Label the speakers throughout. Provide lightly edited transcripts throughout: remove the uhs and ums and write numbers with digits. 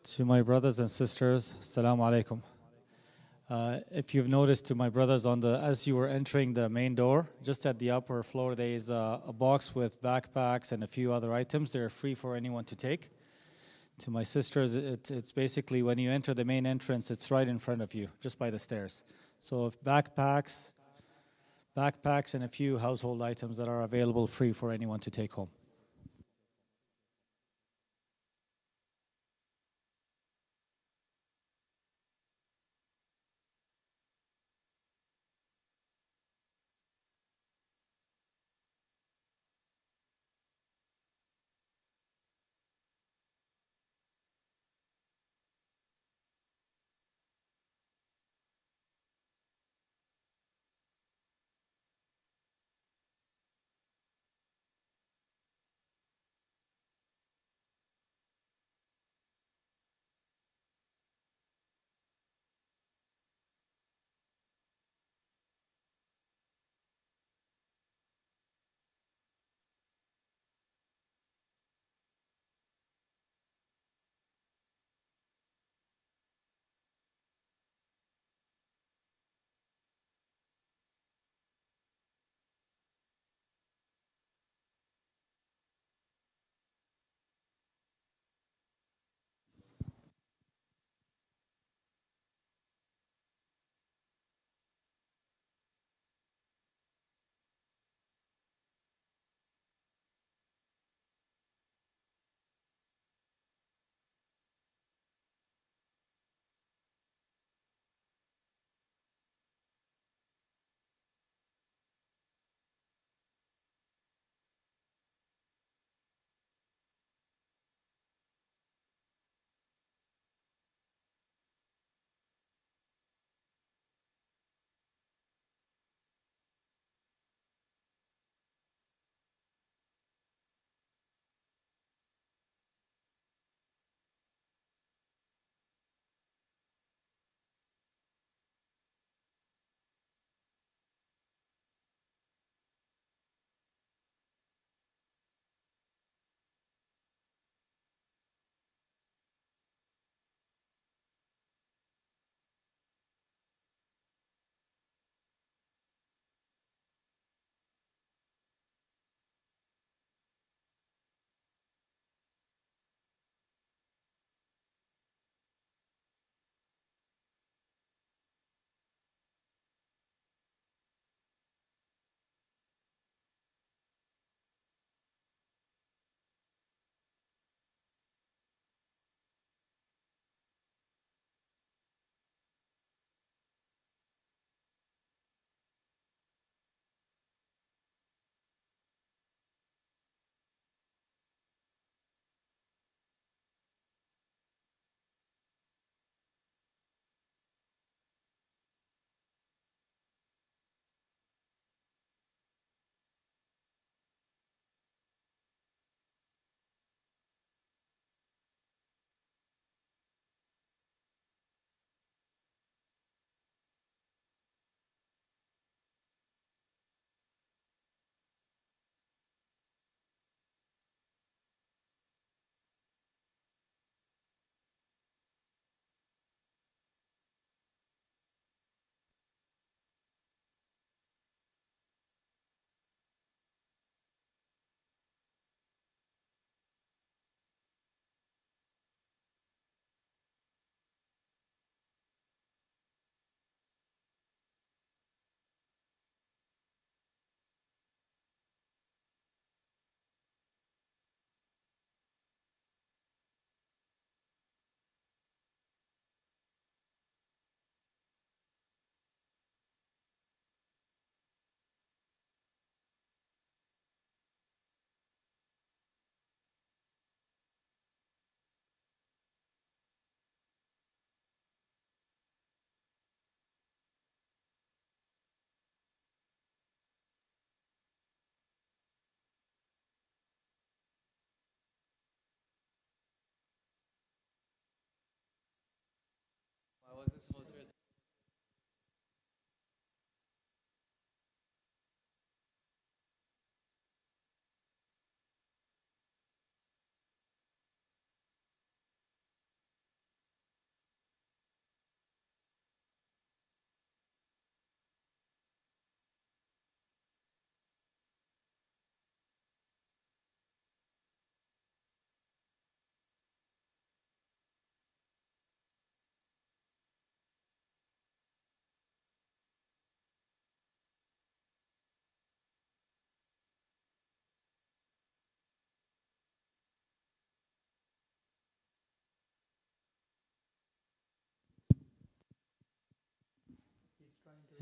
Speaker 1: To my brothers and sisters, Assalamu alaikum. If you've noticed, to my brothers, as you were entering the main door, just at the upper floor, there is a box with backpacks and a few other items. They're free for anyone to take. To my sisters, it's basically when you enter the main entrance, it's right in front of you, just by the stairs. So if backpacks and a few household items that are available free for anyone to take home.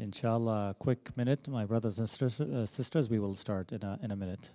Speaker 1: Inshallah, a quick minute, my brothers and sisters, we will start in a minute.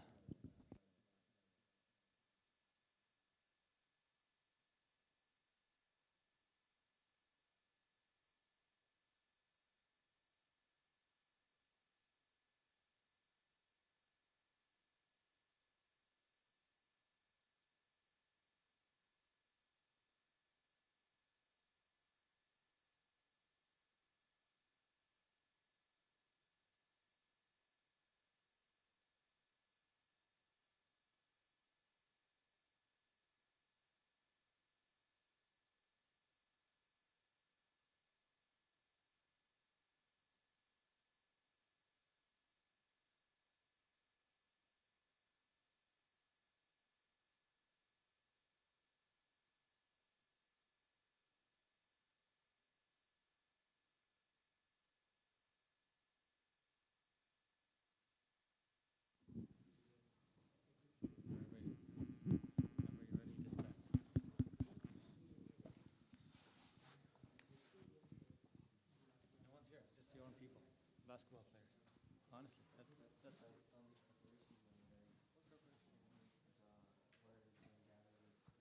Speaker 1: Basketball players.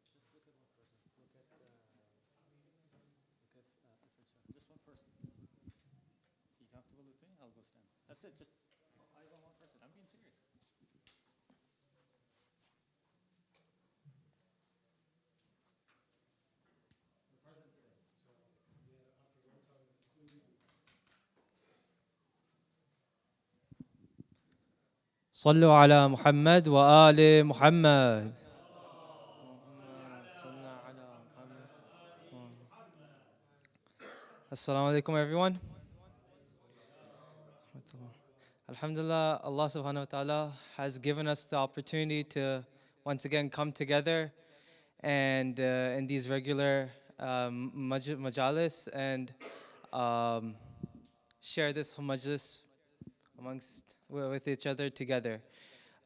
Speaker 1: Honestly, that's just look at one person. Look at just one person. You comfortable with me? I'll go stand. That's it. Just eyes on one person. I'm being serious.
Speaker 2: صلوا على محمد وآل محمد. Assalamu alaikum, everyone. Alhamdulillah, Allah subhanahu wa ta'ala has given us the opportunity to once again come together and in these regular majalis and share this majlis with each other together.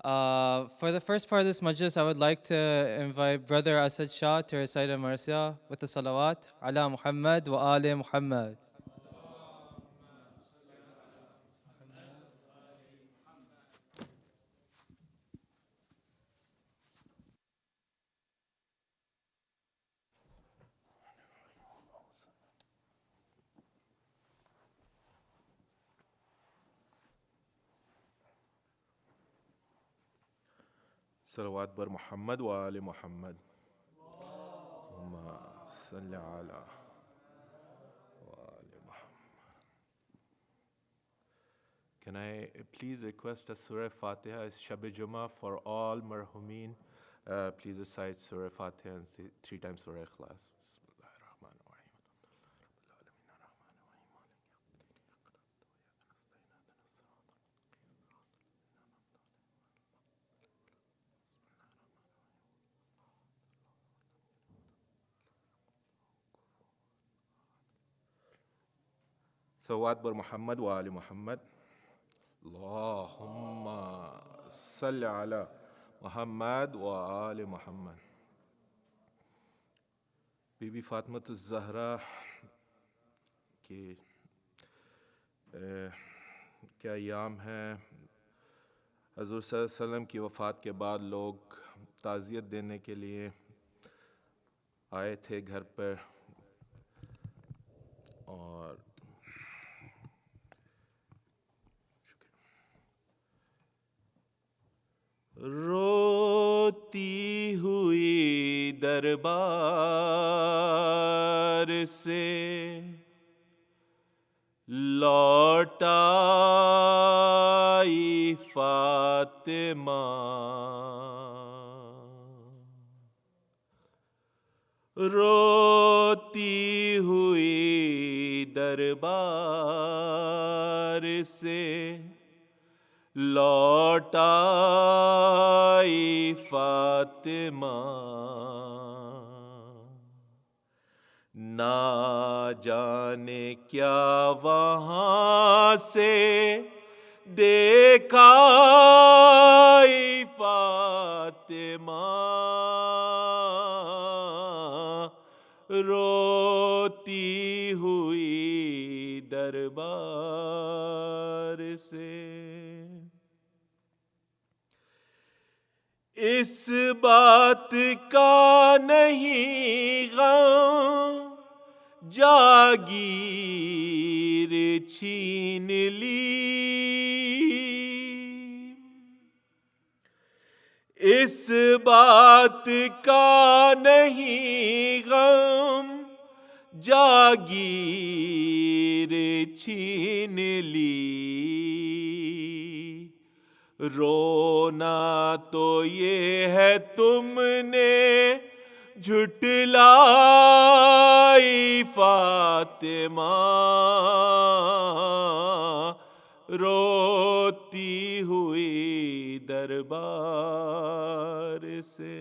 Speaker 2: For the first part of this majlis, I would like to invite Brother Asad Shah to recite a marsiya with the salawat ala Muhammad wa ali Muhammad.
Speaker 3: صلوات بر محمد وآل محمد. اللهم صل على وآل محمد. Can I please request a Surah Fatiha as Shab Jummah for all marhumin? Please recite Surah Fatiha and 3 times Surah Ikhlas. صلوات بر محمد وآل محمد. اللهم صل على محمد وآل محمد. बीबी फातिमा ज़हरा के क्या याम है। हज़ूर सल्लल्लाहु अलैहि वसल्लम की वफ़ात के बाद लोग ताज़ियत देने के लिए आए थे घर पर और रोती हुई दरबार से लौट आई फातिमा, रोती हुई दरबार से लौट आई फातिमा, ना जाने क्या वहाँ से देखा फातिमा, रोती हुई दरबार بات کا نہیں غم جاگیر چھین لی، اس بات کا نہیں غم جاگیر چھین لی، رونا تو یہ ہے تم نے جھٹلائی فاطمہ، روتی ہوئی دربار سے۔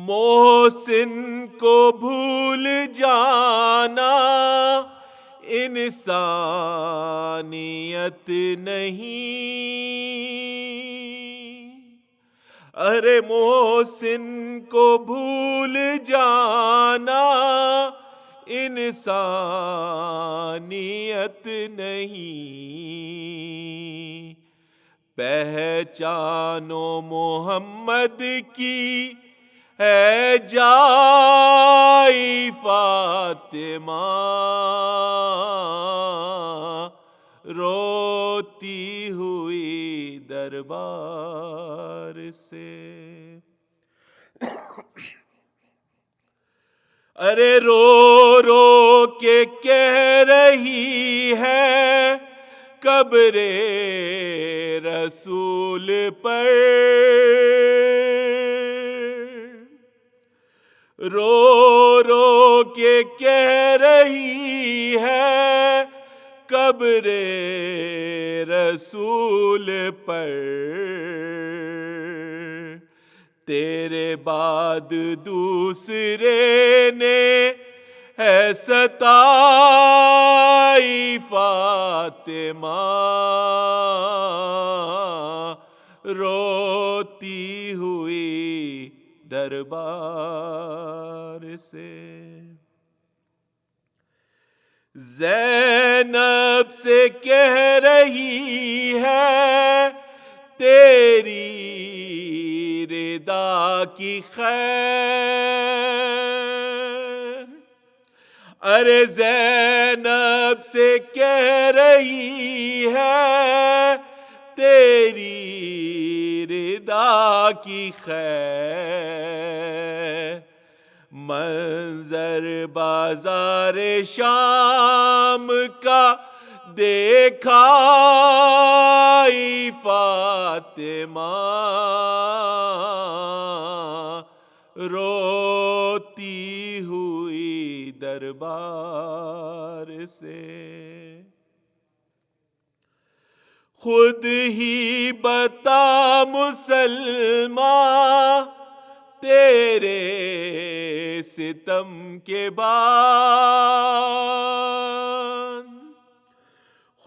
Speaker 3: محسن کو بھول جانا انسانیت نہیں، ارے محسن کو بھول جانا انسانیت نہیں، پہچانو محمد کی ہے جائی فاطمہ، روتی ہوئی دربار سے۔ ارے رو رو کے کہہ رہی ہے قبر رسول پر، رو رو کے کہہ رہی ہے قبر رسول پر، تیرے بعد دوسرے نے ہے ستائی فاطمہ، روتی ہوئی دربار سے۔ زینب سے کہہ رہی ہے تیری ردا کی خیر، ارے زینب سے کہہ رہی ہے تیری ردا کی خیر، منظر بازار شام کا دیکھائی فاطمہ، روتی ہوئی دربار سے۔ خود ہی بتا مسلمان تیرے ستم کے بعد،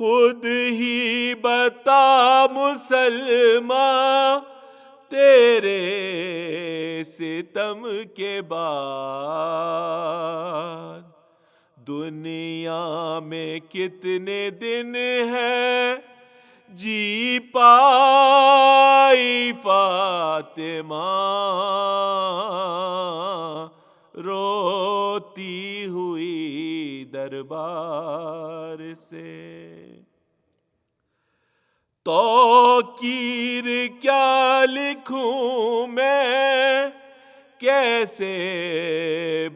Speaker 3: خود ہی بتا مسلمان تیرے ستم کے بعد، دنیا میں کتنے دن ہے جی پائی فاطمہ، روتی ہوئی دربار سے۔ توقیر کیا لکھوں میں کیسے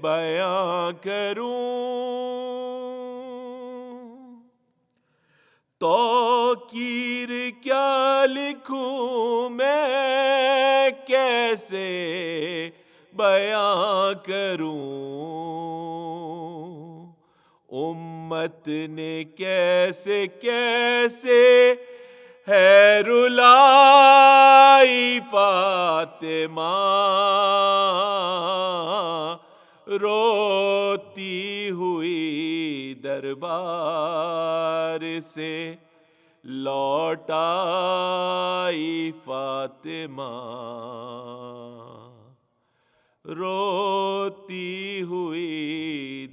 Speaker 3: بیاں کروں، توقیر کیا لکھوں میں کیسے بیاں کروں، امت نے کیسے کیسے ہے رلائی فاطمہ، روتی ہوئی دربار سے لوٹ آئی فاطمہ، روتی ہوئی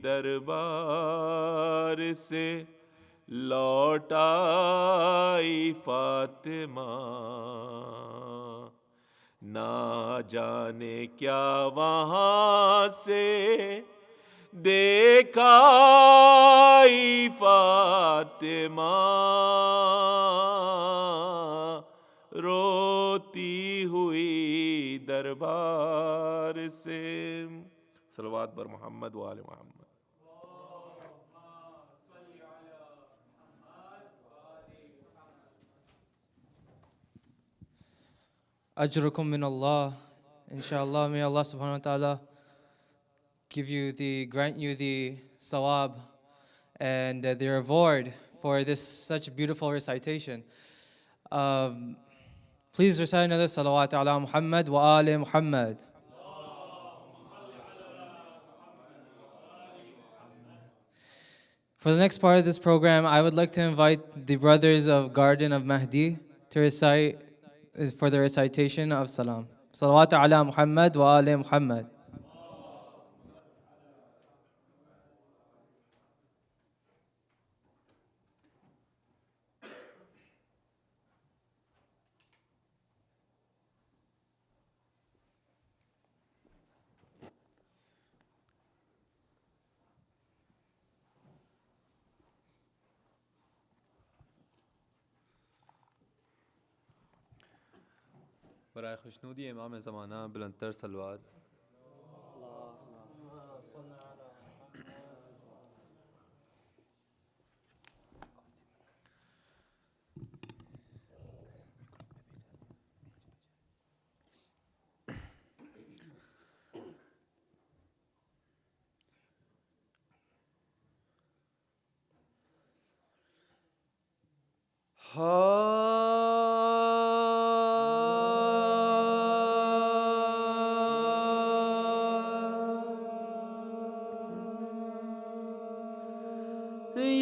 Speaker 3: دربار سے لوٹ آئی فاطمہ، نہ جانے کیا وہاں سے دیکھائی فاطمہ روتی ہوئی دربار سے. صلوات بر محمد و آل محمد.
Speaker 2: Ajrukum min Allah. Inshallah, may Allah subhanahu wa ta'ala grant you the sawab and the reward for this such beautiful recitation. Please recite another salawat ala Muhammad wa ali Muhammad. For the next part of this program, I would like to invite the brothers of Garden of Mahdi to recite for the recitation of Salam. Salawat ala Muhammad wa ali Muhammad.
Speaker 4: برائے خوشنودی امام زمانہ بلندتر صلوات.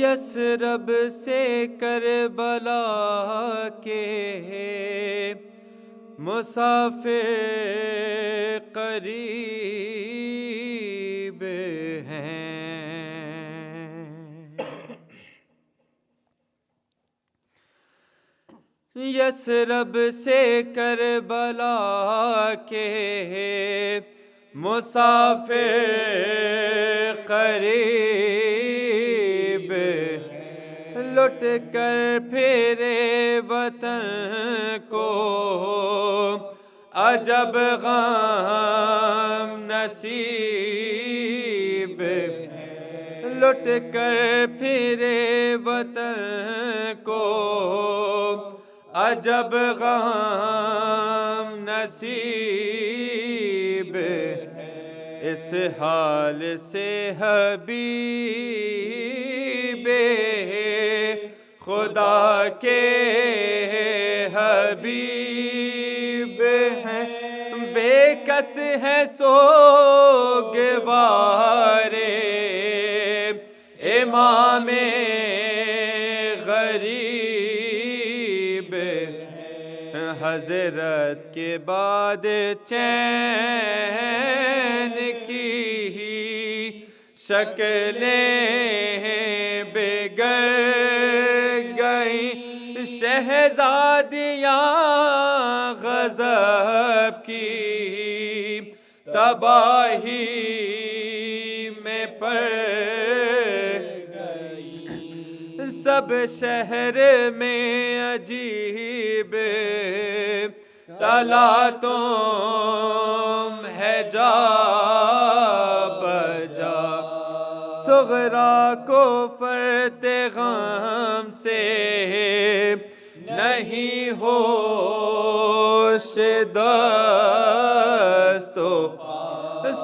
Speaker 5: یثرب سے کربلا کے مسافر قریب ہیں. یثرب سے کربلا کے مسافر قریب لٹ کر پھرے وطن کو عجب غم نصیب. لٹ کر پھرے وطن کو عجب غم نصیب. اس حال سے حبیب خدا کے حبیب ہیں. بے کس ہے سوگوارے امام غریب. حضرت کے بعد چین کی شکلیں بگڑ گئیں. شہزادیاں غضب کی تباہی میں پڑ گئیں. سب شہر میں عجیب تلاتم ہے جا بجا. صغرا کو فرت غم سے نہیں ہوش دست و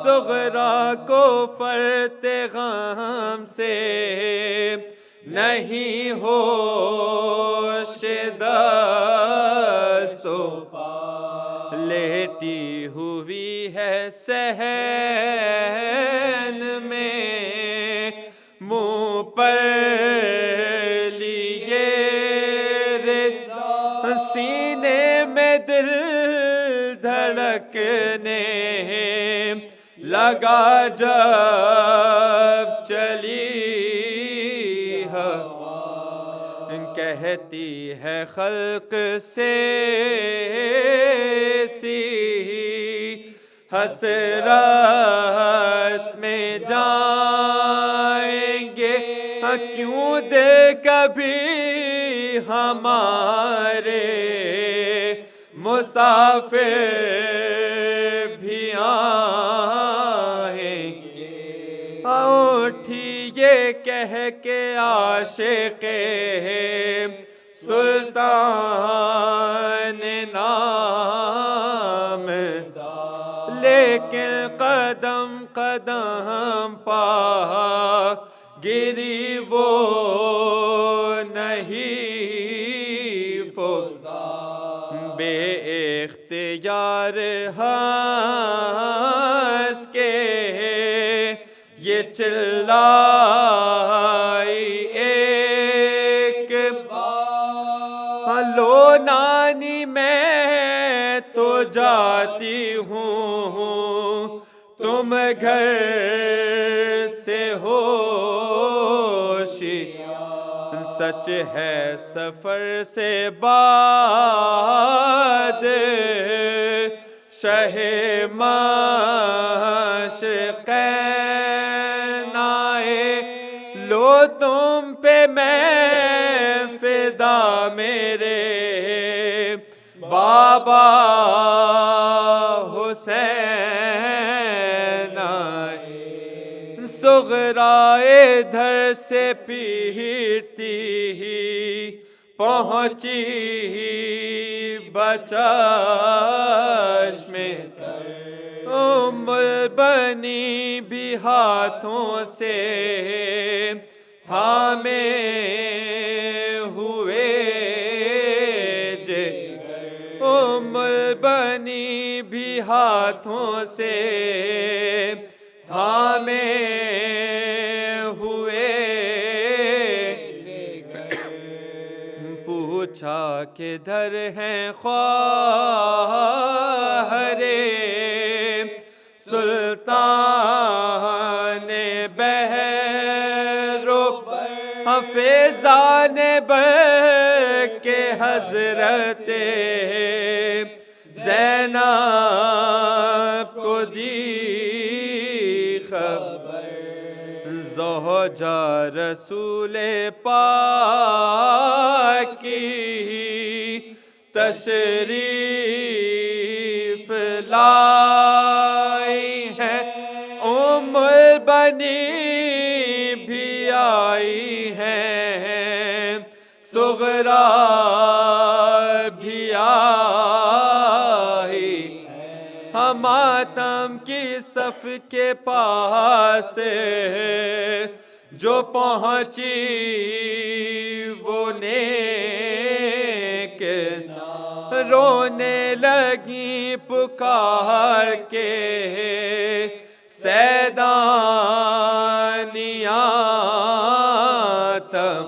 Speaker 5: صغرا کو فرت غم سے نہیں ہوش دست و لیٹی ہوئی ہے صحن میں منہ پر لیے سینے میں دل دھڑکنے لگا جب چلی ہوا. کہتی ہے خلق سے سی حسرت میں جائیں گے کیوں دے کبھی ہمارے مسافر بھی آئیں گے اٹھیے کہہ کے عاشق سلطان نام لیکن قدم قدم پا گری وہ نہیں فضا بے اختیار ہنس کے یہ چلائی ایک بار لو نانی میں تو جاتی ہوں تم گھر سے ہوشیار سچ ہے سفر سے بعد شہ مشرقین آئے لو تم پہ میں فدا میرے بابا حسین آئے صغرا ادھر سے پیٹتی پہنچی بچشم ام البنی بھی ہاتھوں سے تھامے ہوئے ام البنی بھی ہاتھوں سے تھامے ہوئے پوچھا کدھر ہیں خواہر سلطان بحر و فیضان بر کے حضرت زینب کو دی خبر زوجہ رسول پاک کی تشریف لائی ہے ام البنی بھی آئی ہیں صغرا بھی آئی ماتم کی صف کے پاس جو پہنچی وہ نیک رونے لگی پکار کے سیدانیاں تم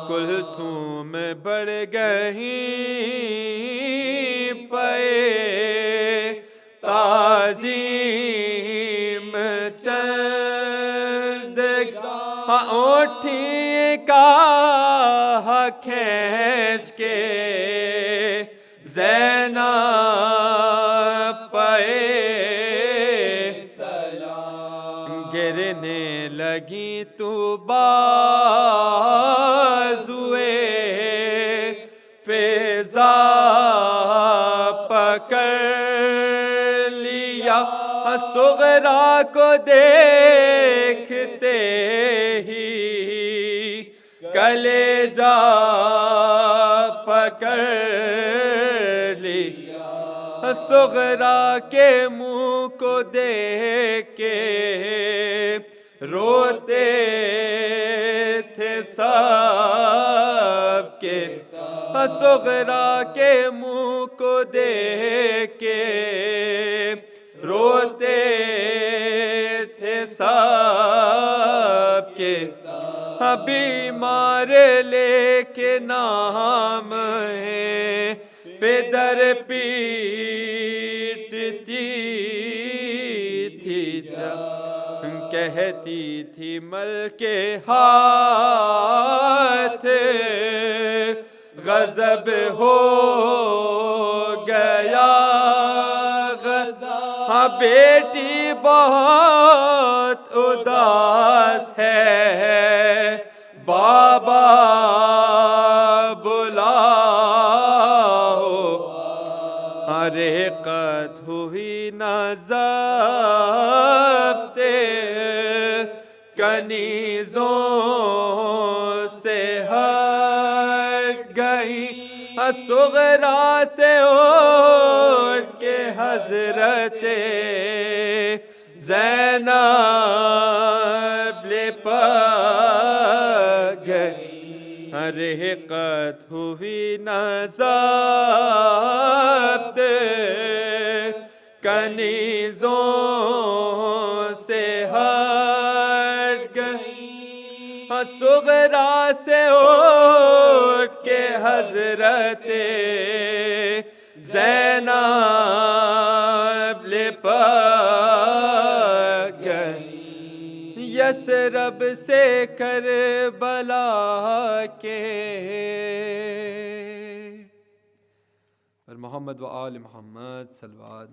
Speaker 5: کلثوم بڑھ گئیں پے تعظیم چند اٹھی کا کھینچ کے زینب پے گرنے لگی تو بازوئے فیضا پکڑ لیا صغرا کو دیکھتے ہی کلیجہ پکڑ لیا صغرا کے منہ کو دیکھ کے روتے تھے سب کے صغرا کے منہ کو دیکھ کے روتے تھے سب کے بیمار لے کے نام ہے پدر پیٹتی تھی کہتی تھی مل کے ہاتھ غضب ہو گیا ہاں بیٹی بہت اداس ہے بابا بلاؤ رقت ہوئی نہ ضبط کنیزوں سے ہٹ گئی صغرا سے اٹھ کے حضرت زینب لپٹ گئی رقت ہوئی نہ ضبط کنیزوں سے ہٹ گئی صغرا سے اٹھ کے حضرت زینب لپٹ گئی یثرب سے کربلا کے اور محمد و آل محمد صلوات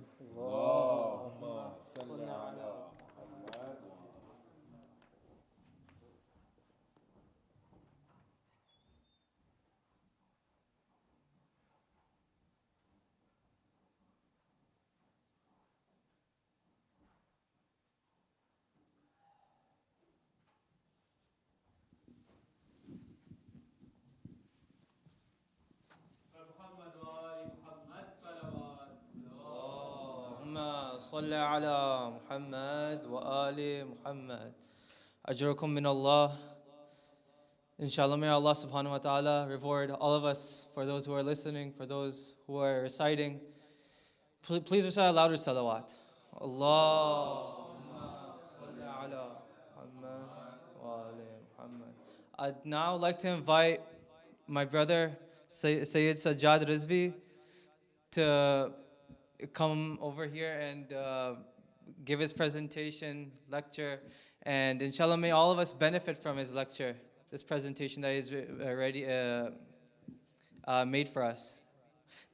Speaker 2: صل على محمد وآل Muhammad. Ajrukum min Allah. Inshallah, may Allah subhanahu wa ta'ala reward all of us, for those who are listening, for those who are reciting. Please recite a louder salawat. Allahumma salli ala Muhammad wa ali Muhammad. I'd now like to invite my brother, Syed Sajjad Rizvi, to come over here and give his presentation, lecture, and inshallah may all of us benefit from his lecture, this presentation that he's already made for us.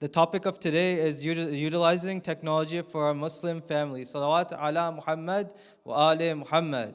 Speaker 2: The topic of today is utilizing technology for a Muslim family. Salawat ala Muhammad wa ali Muhammad.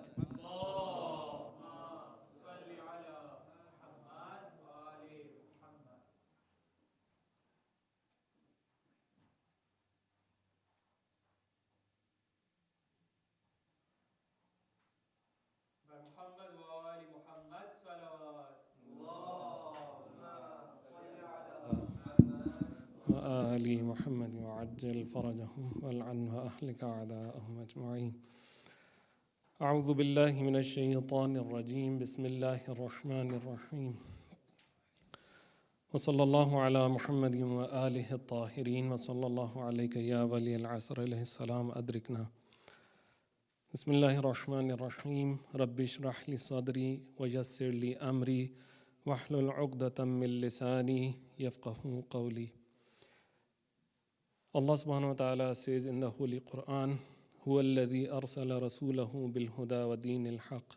Speaker 6: وآل محمد وعجل فرجهم والعن وأهلك أعداءهم أجمعين. أعوذ بالله من الشيطان الرجيم. بسم الله الرحمن الرحيم. وصلى الله على محمد وآله الطاهرين وصلى الله عليك يا ولي العصر عليه السلام أدركنا. بسم الله الرحمن الرحيم. رب اشرح لي صدري ويسر لي أمري واحلل عقدة من لساني يفقه قولي. Allah subhanahu wa ta'ala says in the Holy Quran, هو الذي أرسل رسوله بالهدى ودين الحق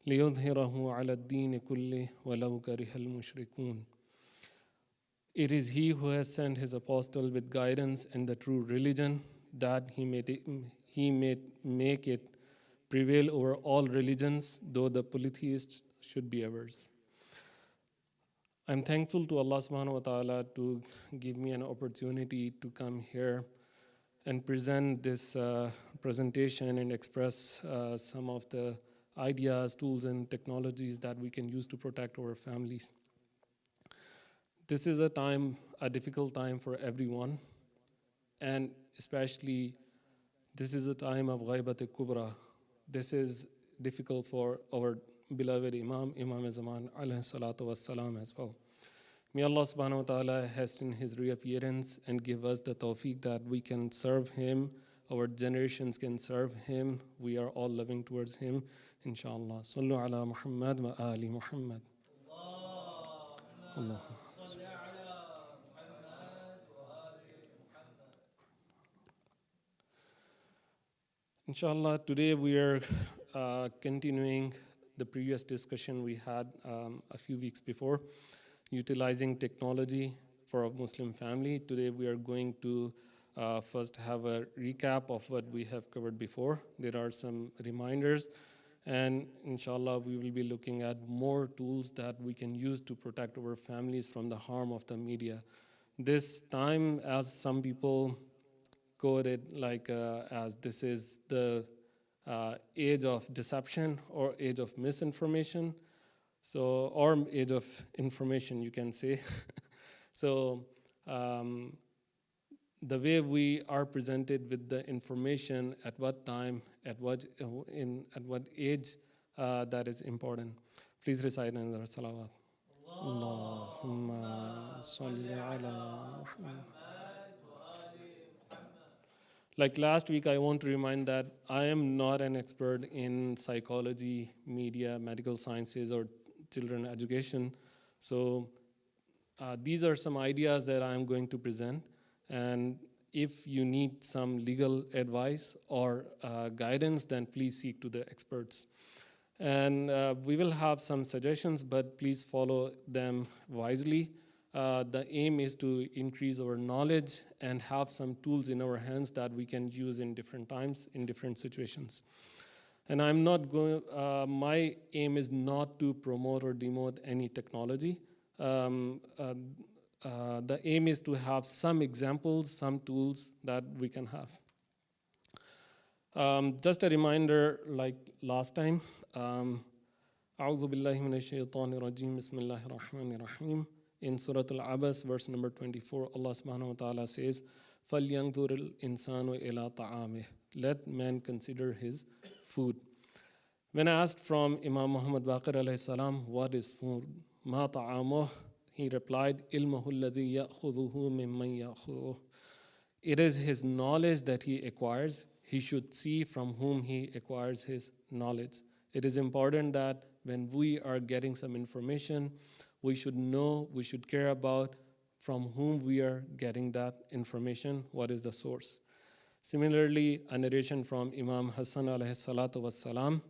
Speaker 6: ليظهره على الدين كله ولو كره المشركون. It is He who has sent His apostle with guidance and the true religion, that He may make it prevail over all religions, though the polytheists should be averse. I'm thankful to Allah subhanahu wa ta'ala to give me an opportunity to come here and present this presentation and express some of the ideas, tools, and technologies that we can use to protect our families. This is a difficult time for everyone, and especially this is a time of ghaibat kubra. This is difficult for our beloved Imam Zaman alayhi salatu wassalam as well. May Allah subhanahu wa ta'ala hasten his reappearance and give us the tawfiq that we can serve him, our generations can serve him, we are all loving towards him, inshallah. Sallu ala Muhammad wa ali Muhammad. Allah. Inshallah, today we are continuing the previous discussion we had a few weeks before, utilizing technology for a Muslim family. Today we are going to first have a recap of what we have covered before. There are some reminders, and inshallah we will be looking at more tools that we can use to protect our families from the harm of the media. This time, as some people coded like as this is the age of deception or age of misinformation, so or age of information, you can say. So the way we are presented with the information at what time, at what age, that is important. Please recite another salawat. Allahumma salli ala Muhammad. Like last week, I want to remind that I am not an expert in psychology, media, medical sciences, or children education. So these are some ideas that I'm going to present. And if you need some legal advice or guidance, then please seek to the experts. And we will have some suggestions, but please follow them wisely. The aim is to increase our knowledge and have some tools in our hands that we can use in different times, in different situations. And I'm not going, my aim is not to promote or demote any technology. The aim is to have some examples, some tools that we can have. Just a reminder, like last time, أعوذ بالله من الشيطان الرجيم بسم الله الرحمن الرحيم. In Surah Al-Abbas, verse number 24, Allah subhanahu wa ta'ala says, فَلْيَنْظُرِ الْإِنسَانُ إِلَىٰ طَعَامِهِ. Let man consider his food. When asked from Imam Muhammad Baqir alayhi salam, what is food? مَا طَعَامُهُ. He replied, إِلْمَهُ الَّذِي يَأْخُذُهُ مِمَّنْ يَأْخُذُهُ. It is his knowledge that he acquires. He should see from whom he acquires his knowledge. It is important that when we are getting some information, we should know, we should care about from whom we are getting that information, what is the source. Similarly, a narration from Imam Hassan alayhi salatu wassalam.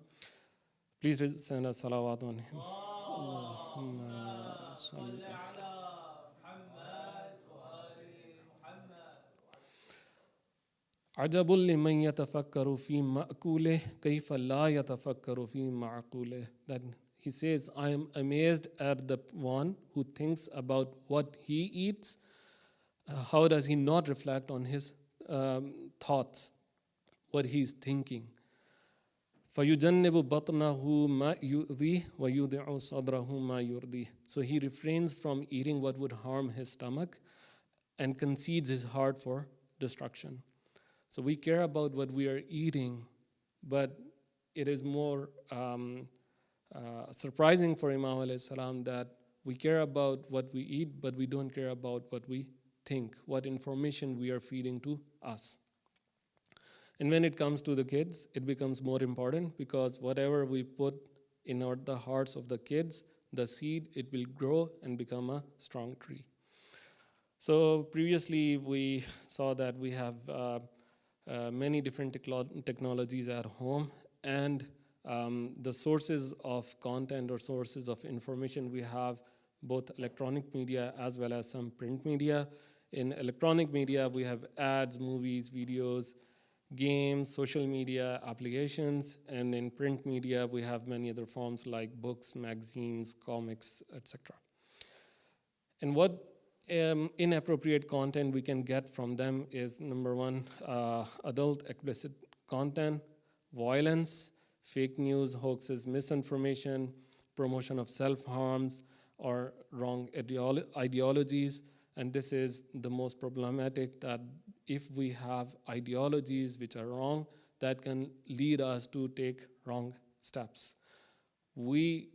Speaker 6: Please send a salawat on him. Allahumma salli ala Muhammad wa ali Muhammad. عجب لمن يتفكر في مأكوله كيف لا يتفكر في معقوله. That he says, I am amazed at the one who thinks about what he eats. How does he not reflect on his thoughts, what he is thinking? فَيُجَنِّبُ بَطْنَهُ مَا يُؤْذِيهِ وَيُدِعُ صَدْرَهُ مَا يُرْضِيهِ. So he refrains from eating what would harm his stomach and concedes his heart for destruction. So we care about what we are eating, but it is more surprising for Imam alayhi salam that we care about what we eat, but we don't care about what we think, what information we are feeding to us. And when it comes to the kids, it becomes more important because whatever we put in the hearts of the kids, the seed, it will grow and become a strong tree. So previously we saw that we have many different technologies at home, and the sources of content or sources of information, we have both electronic media as well as some print media. In electronic media, we have ads, movies, videos, games, social media applications, and in print media, we have many other forms like books, magazines, comics, etc. And what inappropriate content we can get from them is, number one, adult explicit content, violence, fake news, hoaxes, misinformation, promotion of self-harms or wrong ideologies. And this is the most problematic, that if we have ideologies which are wrong, that can lead us to take wrong steps. We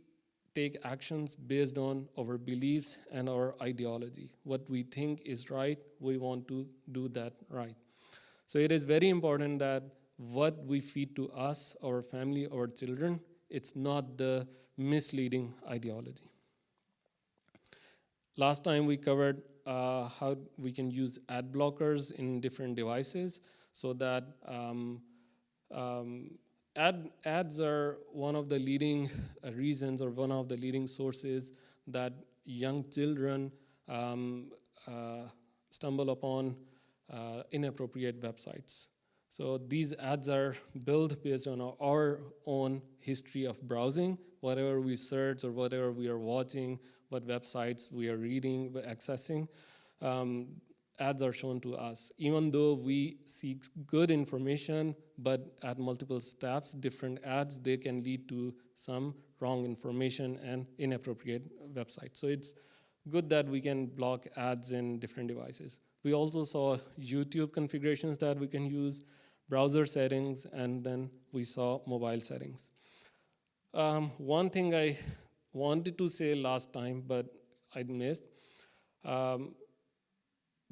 Speaker 6: take actions based on our beliefs and our ideology. What we think is right, we want to do that right. So it is very important that what we feed to us, our family, our children, it's not the misleading ideology. Last time we covered how we can use ad blockers in different devices so that Ads are one of the leading reasons or one of the leading sources that young children stumble upon inappropriate websites. So these ads are built based on our own history of browsing, whatever we search or whatever we are watching, what websites we are reading, accessing. Ads are shown to us, even though we seek good information, but at multiple steps, different ads, they can lead to some wrong information and inappropriate websites. So it's good that we can block ads in different devices. We also saw YouTube configurations that we can use, browser settings, and then we saw mobile settings. One thing I wanted to say last time, but I missed,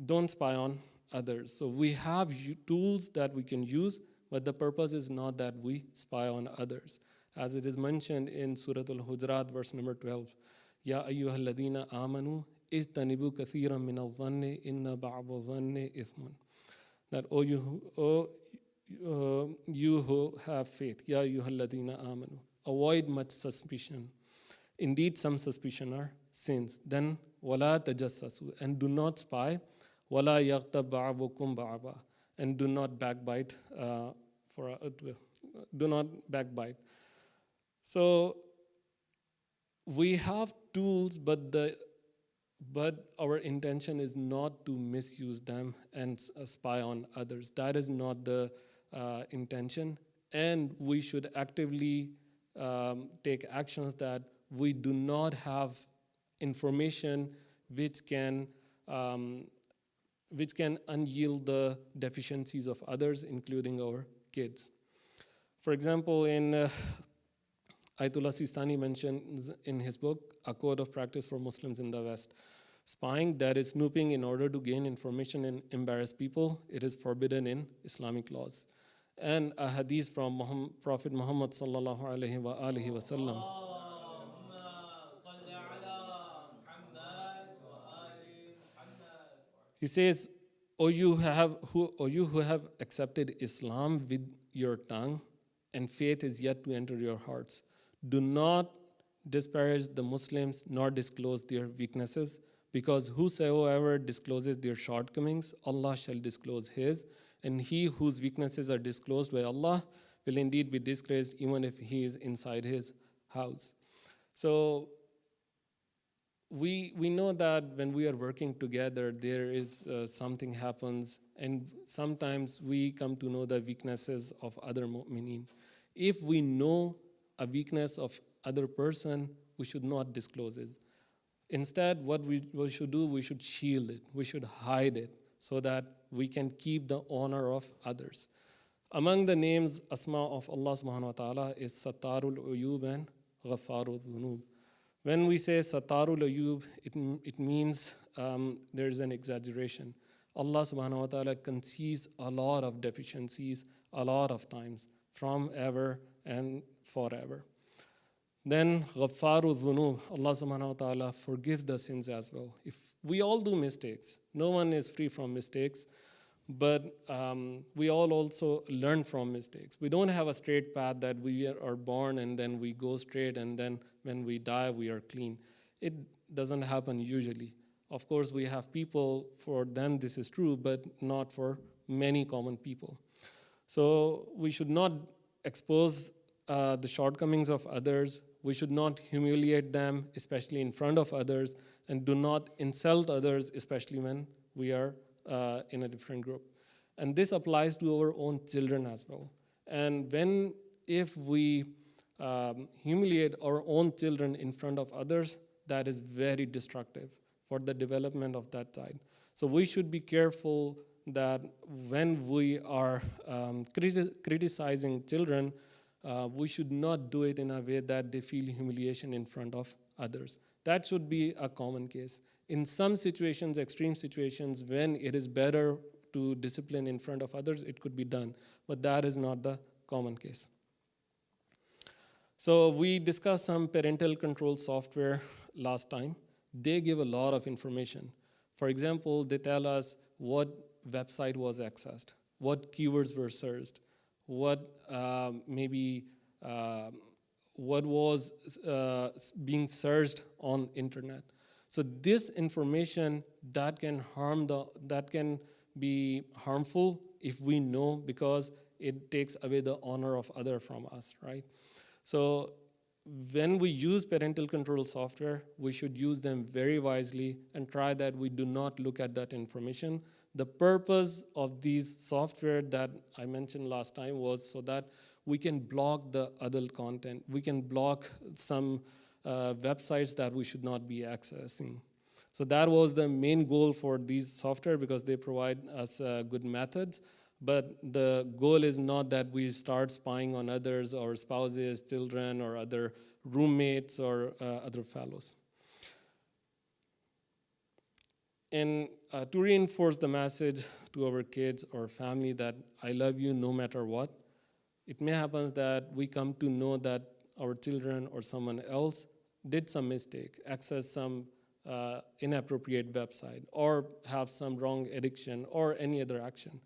Speaker 6: don't spy on others. So we have tools that we can use, but the purpose is not that we spy on others. As it is mentioned in Surah Al-Hujurat, verse number 12, Ya ayyuhalladhina amanu ijtanibu kathiran min al-dhanni inna ba'da dhanni ithmun. That, you who have faith, Ya ayyuhalladhina amanu, avoid much suspicion. Indeed, some suspicion are sins. Then, wala tajassasu, and do not spy. Wala yaghtab ba'abukum ba'aba, and do not backbite. Do not backbite. So we have tools, but our intention is not to misuse them and spy on others. That is not the intention, and we should actively take actions that we do not have information which can unyield the deficiencies of others, including our kids. For example, in Ayatollah Sistani mentions in his book, A Code of Practice for Muslims in the West, spying, that is snooping in order to gain information and embarrass people, it is forbidden in Islamic laws. And a hadith from Prophet Muhammad sallallahu alaihi wasallam. He says, O you who have accepted Islam with your tongue, and faith is yet to enter your hearts, do not disparage the Muslims nor disclose their weaknesses, because whosoever discloses their shortcomings, Allah shall disclose his, and he whose weaknesses are disclosed by Allah will indeed be disgraced, even if he is inside his house. So we know that when we are working together, there is something happens, and sometimes we come to know the weaknesses of other mu'mineen. If we know a weakness of other person, we should not disclose it. Instead, what we should do, we should shield it, we should hide it, so that we can keep the honor of others. Among the names, Asma of Allah subhanahu wa ta'ala is Sattarul Uyub and Ghafarul Dhunub. When we say Sattarul Uyub, it means there's an exaggeration. Allah subhanahu wa ta'ala conceals a lot of deficiencies a lot of times, from ever and forever. Then Ghafarul Dhunub, Allah subhanahu wa ta'ala forgives the sins as well. If we all do mistakes, no one is free from mistakes, but we all also learn from mistakes. We don't have a straight path that we are born and then we go straight and then when we die we are clean. It doesn't happen usually. Of course, we have people, for them this is true, but not for many common people. So we should not expose the shortcomings of others. We should not humiliate them, especially in front of others, and do not insult others, especially when we are in a different group. And this applies to our own children as well. And if we humiliate our own children in front of others, that is very destructive for the development of that child. So we should be careful that when we are criticizing children, we should not do it in a way that they feel humiliation in front of others. That should be a common case. In some situations, extreme situations, when it is better to discipline in front of others, it could be done. But that is not the common case. So we discussed some parental control software last time. They give a lot of information. For example, they tell us what website was accessed, what keywords were searched, what maybe what was being searched on internet. So this information that can be harmful if we know, because it takes away the honor of other from us, right? So when we use parental control software, we should use them very wisely and try that we do not look at that information. The purpose of these software that I mentioned last time was so that we can block the adult content. We can block some websites that we should not be accessing. So that was the main goal for these software, because they provide us good methods. But the goal is not that we start spying on others, or spouses, children, or other roommates, or other fellows. And to reinforce the message to our kids or family that I love you no matter what, it may happen that we come to know that our children or someone else did some mistake, access some inappropriate website, or have some wrong addiction, or any other action.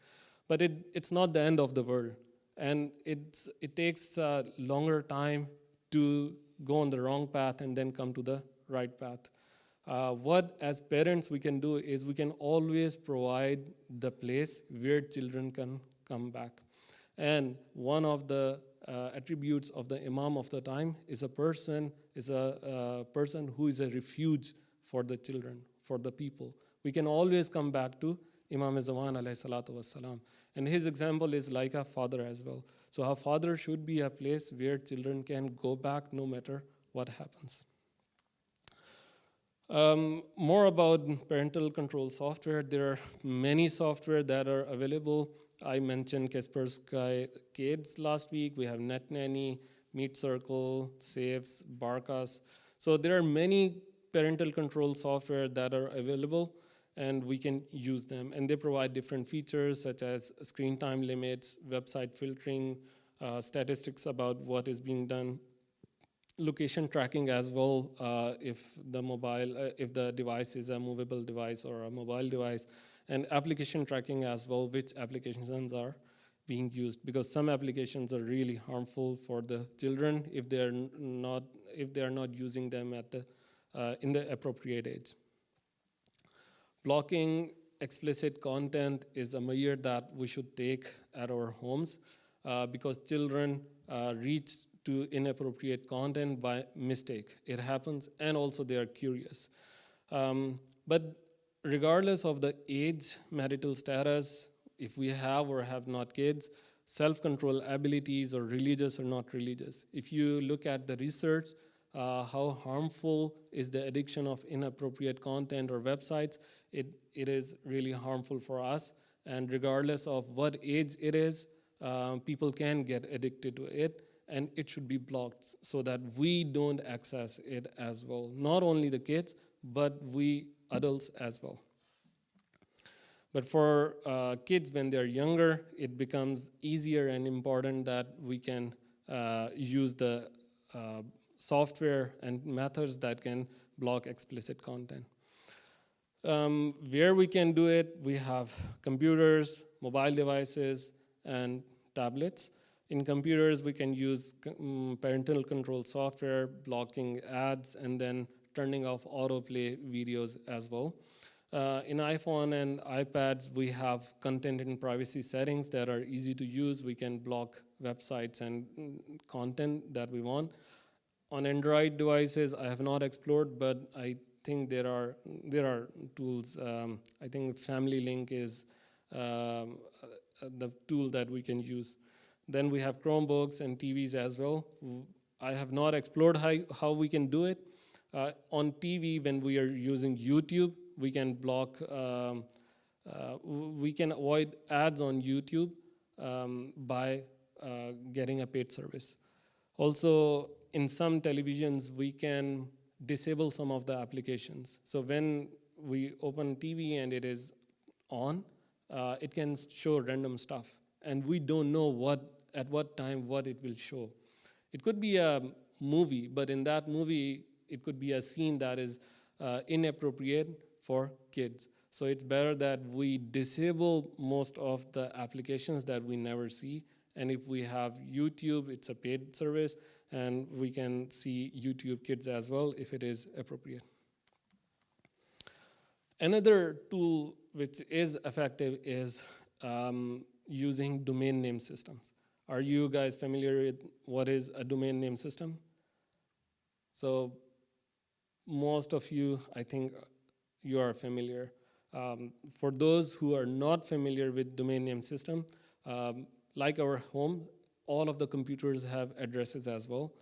Speaker 6: But it's not the end of the world. And it takes a longer time to go on the wrong path and then come to the right path. What as parents we can do is we can always provide the place where children can come back. And one of the attributes of the Imam of the time is a person who is a refuge for the children, for the people. We can always come back to Imam Zaman alayhi salatu wassalam. And his example is like a father as well. So a father should be a place where children can go back no matter what happens. More about parental control software. There are many software that are available. I mentioned Kaspersky Kids last week. We have Net Nanny, Meet Circle, Saves, Barkas. So there are many parental control software that are available, and we can use them. And they provide different features such as screen time limits, website filtering, statistics about what is being done, location tracking as well, if the device is a movable device or a mobile device, and application tracking as well, which applications are being used, because some applications are really harmful for the children if they are not using them in the appropriate age. Blocking explicit content is a measure that we should take at our homes, because children reach to inappropriate content by mistake. It happens, and also they are curious. But regardless of the age, marital status, if we have or have not kids, self-control abilities, or religious or not religious. If you look at the research, how harmful is the addiction of inappropriate content or websites, it is really harmful for us. And regardless of what age it is, people can get addicted to it, and it should be blocked so that we don't access it as well. Not only the kids, but we adults as well. But for kids, when they're younger, it becomes easier and important that we can use the software and methods that can block explicit content. Where we can do it, we have computers, mobile devices, and tablets. In computers, we can use parental control software, blocking ads, and then turning off autoplay videos as well. In iPhone and iPads, we have content and privacy settings that are easy to use. We can block websites and content that we want. On Android devices, I have not explored, but I think there are tools. I think Family Link is the tool that we can use. Then we have Chromebooks and TVs as well. I have not explored how we can do it. On TV, when we are using YouTube, we can block, we can avoid ads on YouTube by getting a paid service. Also, in some televisions, we can disable some of the applications. So when we open TV and it is on, it can show random stuff. And we don't know at what time what it will show. It could be a movie, but in that movie, it could be a scene that is inappropriate for kids. So it's better that we disable most of the applications that we never see, And if we have YouTube, it's a paid service, and we can see YouTube Kids as well if it is appropriate. Another tool which is effective is using domain name systems. Are you guys familiar with what is a domain name system? So most of you, I think you are familiar. For those who are not familiar with domain name system, like our home, all of the computers have addresses as well.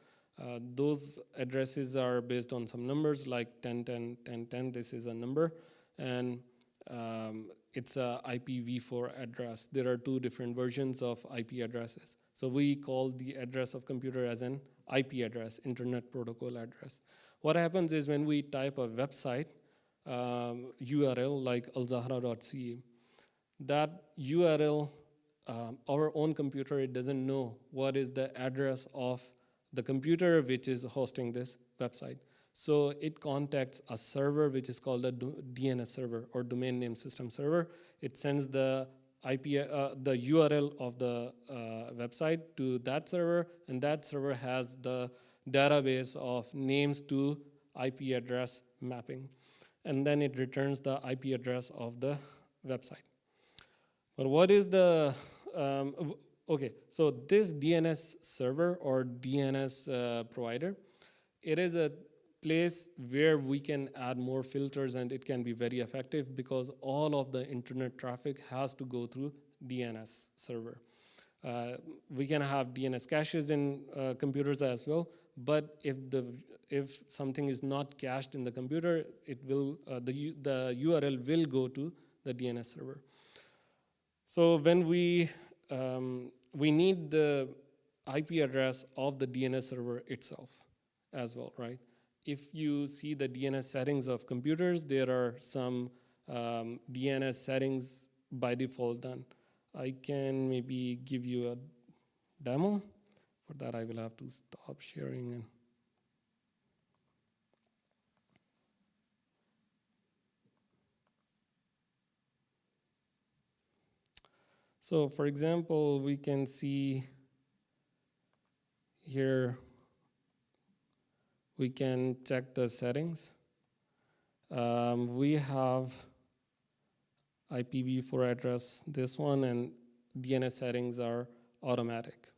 Speaker 6: Those addresses are based on some numbers like 1010, 1010, this is a number, and it's a IPv4 address. There are two different versions of IP addresses. So we call the address of computer as an IP address, Internet Protocol address. What happens is when we type a website URL like alzahra.ca, that URL, our own computer, it doesn't know what is the address of the computer which is hosting this website. So it contacts a server which is called a DNS server or domain name system server. It sends the the URL of the website to that server, and that server has the database of names to IP address mapping. And then it returns the IP address of the website. But what is the, okay, so this DNS server or DNS provider, it is a place where we can add more filters, and it can be very effective because all of the internet traffic has to go through DNS server. We can have DNS caches in computers as well, but if something is not cached in the computer, it will the URL will go to the DNS server. So when we need the IP address of the DNS server itself as well, right? If you see the DNS settings of computers, there are some DNS settings by default done. I can maybe give you a demo. For that, I will have to stop sharing. And so, for example, we can see here, we can check the settings. We have IPv4 address, this one, and DNS settings are automatic.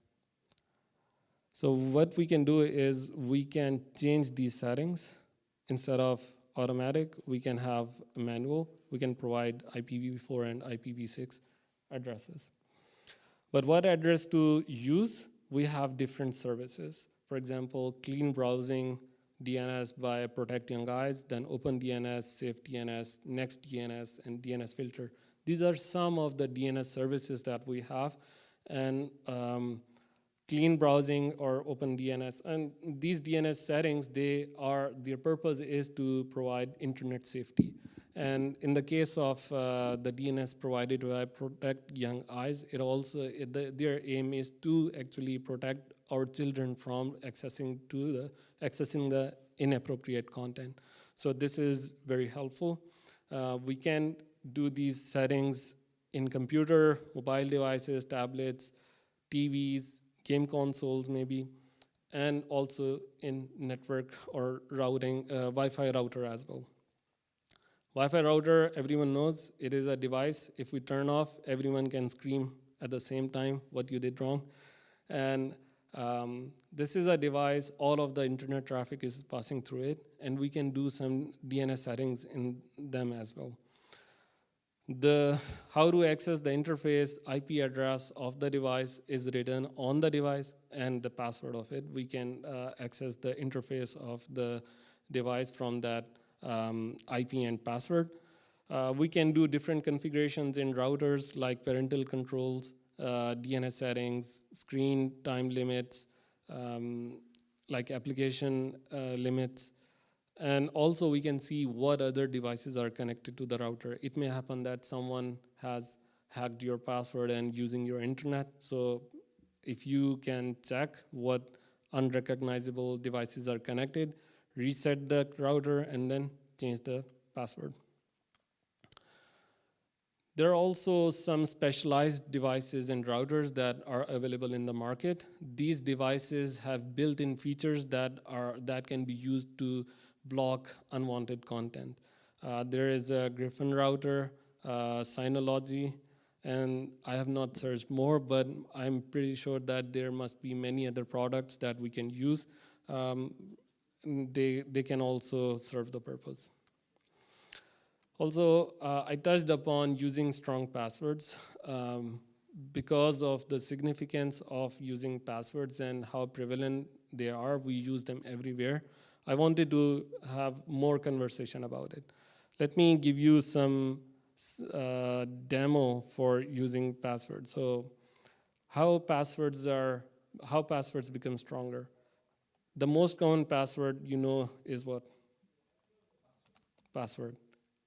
Speaker 6: So what we can do is we can change these settings. Instead of automatic, we can have a manual. We can provide IPv4 and IPv6 addresses. But what address to use? We have different services. For example, clean browsing DNS by Protect Young Eyes, then OpenDNS, SafeDNS, NextDNS, and DNS Filter. These are some of the DNS services that we have, and clean browsing or OpenDNS. And these DNS settings, their purpose is to provide internet safety. And in the case of the DNS provided by Protect Young Eyes, their aim is to actually protect our children from accessing the inappropriate content. So this is very helpful. We can do these settings in computer, mobile devices, tablets, TVs, game consoles maybe, and also in network or routing, Wi-Fi router as well. Wi-Fi router, everyone knows, it is a device. If we turn off, everyone can scream at the same time what you did wrong. And this is a device, all of the internet traffic is passing through it, and we can do some DNS settings in them as well. How to access the interface, IP address of the device is written on the device, and the password of it. We can access the interface of the device from that IP and password. We can do different configurations in routers like parental controls, DNS settings, screen time limits, like application limits. And also we can see what other devices are connected to the router. It may happen that someone has hacked your password and using your internet. So if you can check what unrecognizable devices are connected, reset the router, and then change the password. There are also some specialized devices and routers that are available in the market. These devices have built-in features that can be used to block unwanted content. There is a Griffin router, Synology, and I have not searched more, but I'm pretty sure that there must be many other products that we can use. They can also serve the purpose. Also, I touched upon using strong passwords. Because of the significance of using passwords and how prevalent they are, we use them everywhere. I wanted to have more conversation about it. Let me give you some demo for using passwords. So, how passwords become stronger. The most common password you know is what? Password.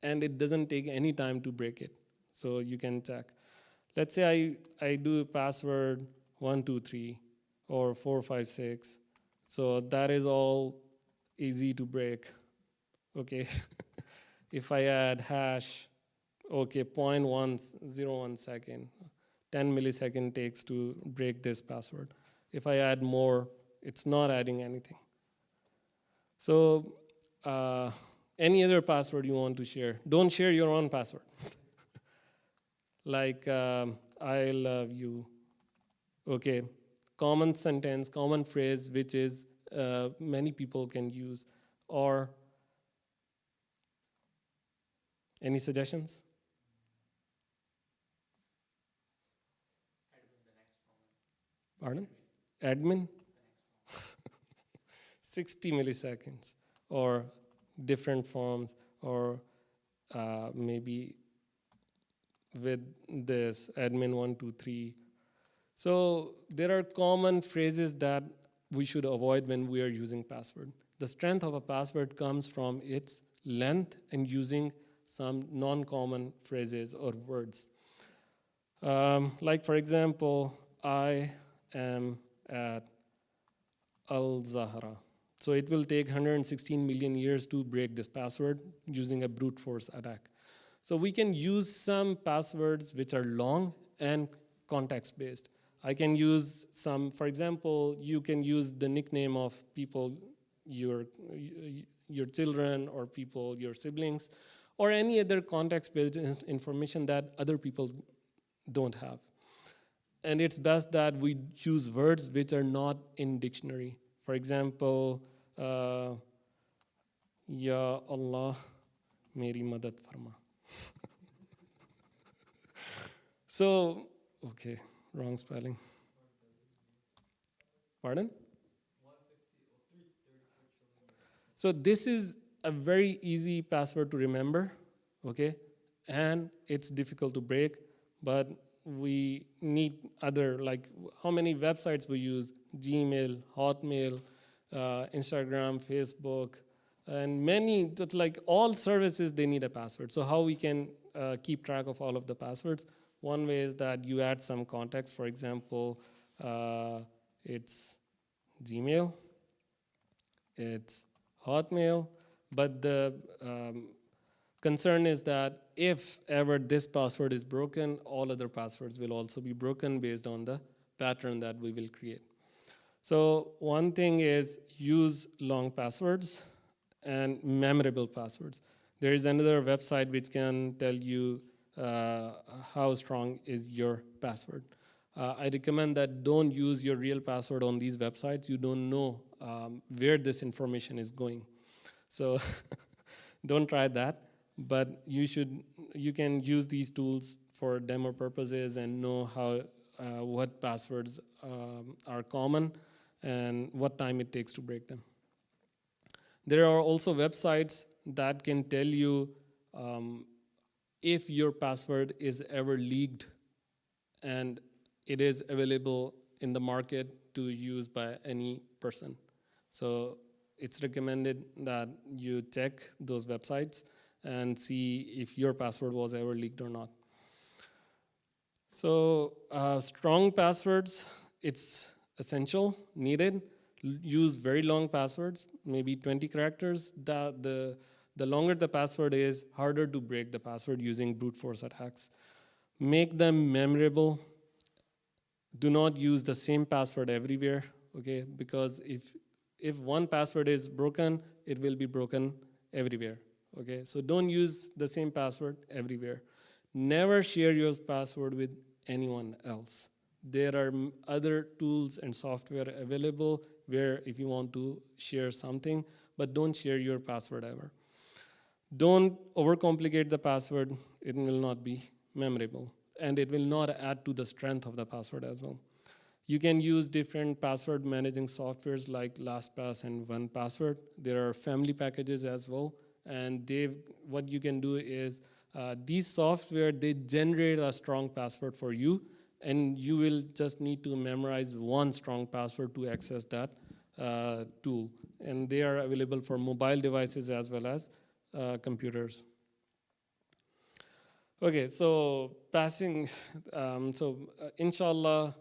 Speaker 6: And it doesn't take any time to break it. So you can check. Let's say I do password 123 or 456. So that is all easy to break. Okay. If I add hash, okay, 0.101 second, 10 millisecond takes to break this password. If I add more, it's not adding anything. So any other password you want to share? Don't share your own password. Like, I love you. Okay, common sentence, common phrase, which is many people can use. Or any suggestions? Pardon? Admin? 60 milliseconds, or different forms, or maybe with this admin 123. So there are common phrases that we should avoid when we are using password. The strength of a password comes from its length and using some non-common phrases or words. Like for example, I am at al-Zahra. So it will take 116 million years to break this password using a brute force attack. So we can use some passwords which are long and context-based. I can use some, for example, you can use the nickname of people, your children or people, your siblings, or any other context-based information that other people don't have. And it's best that we use words which are not in dictionary. For example, Ya Allah, meri madad farma. So, okay, wrong spelling. Pardon? So this is a very easy password to remember, okay? And it's difficult to break, but we need other, like how many websites we use, Gmail, Hotmail, Instagram, Facebook, and many, just like all services, they need a password. So how we can keep track of all of the passwords? One way is that you add some context. For example, it's Gmail, it's Hotmail, but the concern is that if ever this password is broken, all other passwords will also be broken based on the pattern that we will create. So one thing is use long passwords and memorable passwords. There is another website which can tell you how strong is your password. I recommend that don't use your real password on these websites. You don't know where this information is going. So don't try that. But you can use these tools for demo purposes and know how what passwords are common and what time it takes to break them. There are also websites that can tell you if your password is ever leaked and it is available in the market to use by any person. So it's recommended that you check those websites and see if your password was ever leaked or not. So strong passwords, it's essential, needed. Use very long passwords, maybe 20 characters. The longer the password is, harder to break the password using brute force attacks. Make them memorable. Do not use the same password everywhere, okay? Because if one password is broken, it will be broken everywhere, okay? So don't use the same password everywhere. Never share your password with anyone else. There are other tools and software available where if you want to share something, but don't share your password ever. Don't overcomplicate the password. It will not be memorable, and it will not add to the strength of the password as well. You can use different password managing softwares like LastPass and 1Password. There are family packages as well, and what you can do is these software, they generate a strong password for you, and you will just need to memorize one strong password to access that tool. And they are available for mobile devices as well as computers. Okay, so inshallah,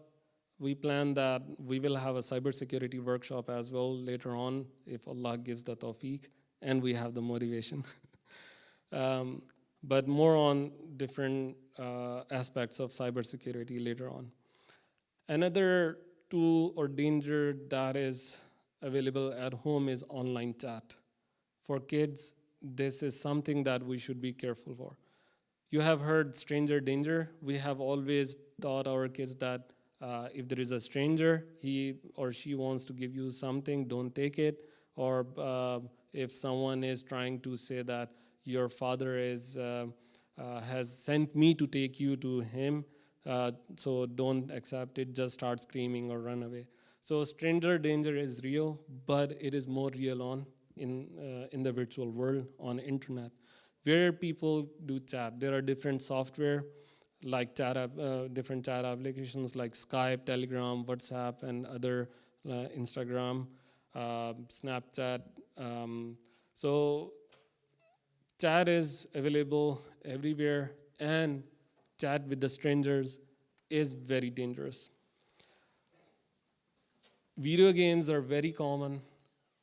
Speaker 6: we plan that we will have a cybersecurity workshop as well later on if Allah gives the tawfiq and we have the motivation. But more on different aspects of cybersecurity later on. Another tool or danger that is available at home is online chat. For kids, this is something that we should be careful for. You have heard stranger danger. We have always taught our kids that if there is a stranger, he or she wants to give you something, don't take it. Or if someone is trying to say that your father has sent me to take you to him, so don't accept it, just start screaming or run away. So stranger danger is real, but it is more real in the virtual world, on internet, where people do chat. There are different software like different chat applications like Skype, Telegram, WhatsApp, and other Instagram, Snapchat. So chat is available everywhere, and chat with the strangers is very dangerous. Video games are very common.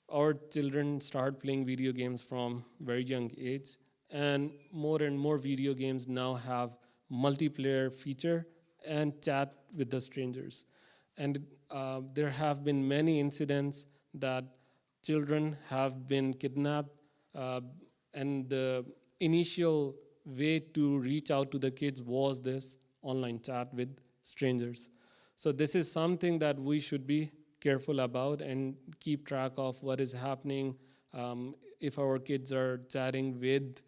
Speaker 6: Our children start playing video games from very young age, and more video games now have multiplayer feature and chat with the strangers. And there have been many incidents that children have been kidnapped, and the initial way to reach out to the kids was this online chat with strangers. So this is something that we should be careful about and keep track of what is happening if our kids are chatting with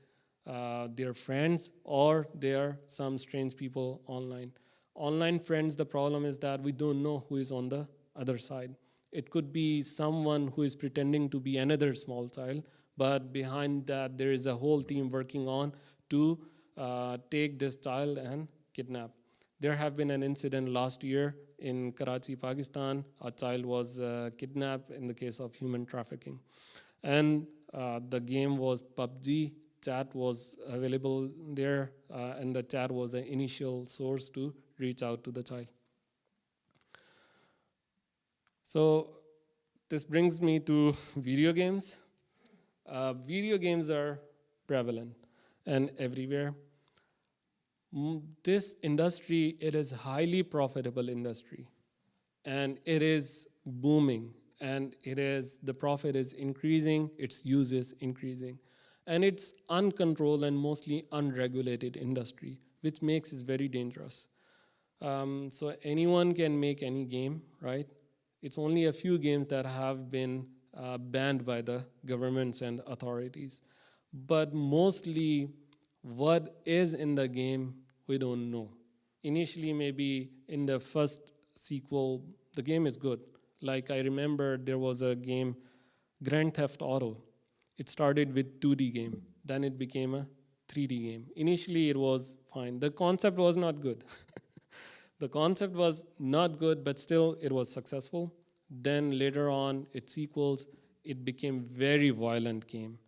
Speaker 6: their friends or there are some strange people online. Online friends, the problem is that we don't know who is on the other side. It could be someone who is pretending to be another small child, but behind that there is a whole team working on to take this child and kidnap. There have been an incident last year in Karachi, Pakistan. A child was kidnapped in the case of human trafficking. And the game was PUBG. Chat was available there, and the chat was the initial source to reach out to the child. So this brings me to video games. Video games are prevalent and everywhere. This industry, it is highly profitable industry, and it is booming, and the profit is increasing, its use is increasing. And it's uncontrolled and mostly unregulated industry, which makes it very dangerous. So anyone can make any game, right? It's only a few games that have been banned by the governments and authorities. But mostly what is in the game, we don't know. Initially, maybe in the first sequel, the game is good. Like I remember there was a game, Grand Theft Auto. It started with 2D game, then it became a 3D game. Initially, it was fine. The concept was not good. The concept was not good, but still it was successful. Then later on, its sequels, it became very violent game.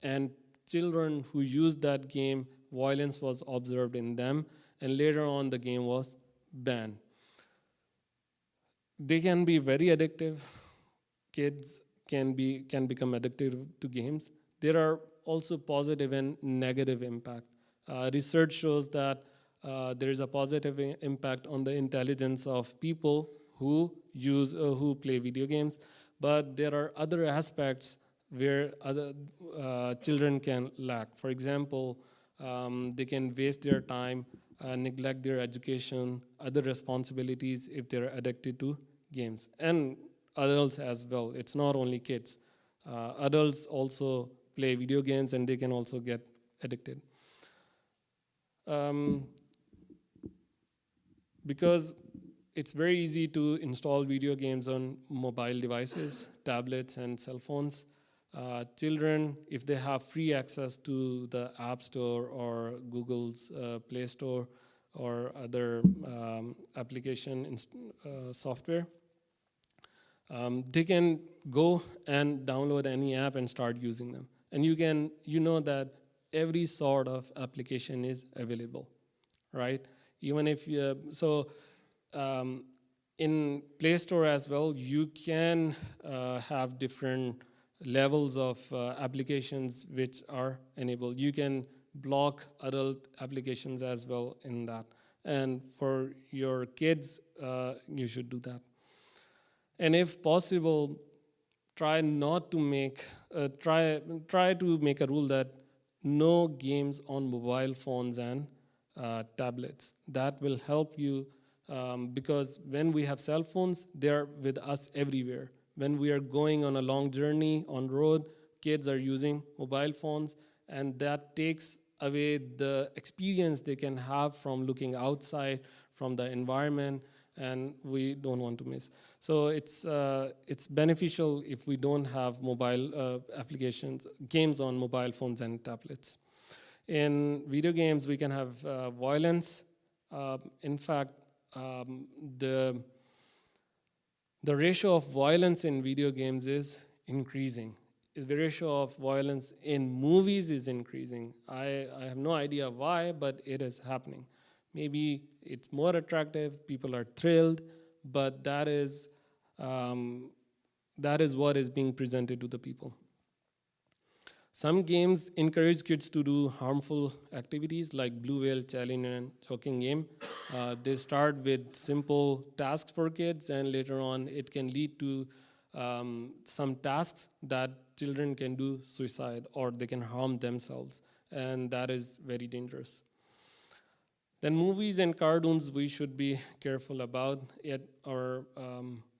Speaker 6: And children who used that game, violence was observed in them, and later on the game was banned. They can be very addictive. Kids can become addicted to games. There are also positive and negative impact. Research shows that there is a positive impact on the intelligence of people who who play video games. But there are other aspects where other children can lack. For example, they can waste their time, neglect their education, other responsibilities if they're addicted to games. And adults as well. It's not only kids. Adults also play video games and they can also get addicted. Because it's very easy to install video games on mobile devices, tablets, and cell phones. Children, if they have free access to the App Store or Google's Play Store or other application software, they can go and download any app and start using them. And you know that every sort of application is available, right? Even if you, in Play Store as well, you can have different levels of applications which are enabled. You can block adult applications as well in that. And for your kids, you should do that. And if possible, try not to make, try to make a rule that no games on mobile phones and tablets. That will help you because when we have cell phones, they're with us everywhere. When we are going on a long journey on road, kids are using mobile phones, and that takes away the experience they can have from looking outside, from the environment, and we don't want to miss. So it's beneficial if we don't have mobile applications, games on mobile phones and tablets. In video games, we can have violence. In fact, the ratio of violence in video games is increasing. The ratio of violence in movies is increasing. I have no idea why, but it is happening. Maybe it's more attractive, people are thrilled, but that is what is being presented to the people. Some games encourage kids to do harmful activities like Blue Whale Challenge and Choking Game. They start with simple tasks for kids, and later on it can lead to some tasks that children can do suicide or they can harm themselves, and that is very dangerous. Then movies and cartoons we should be careful about.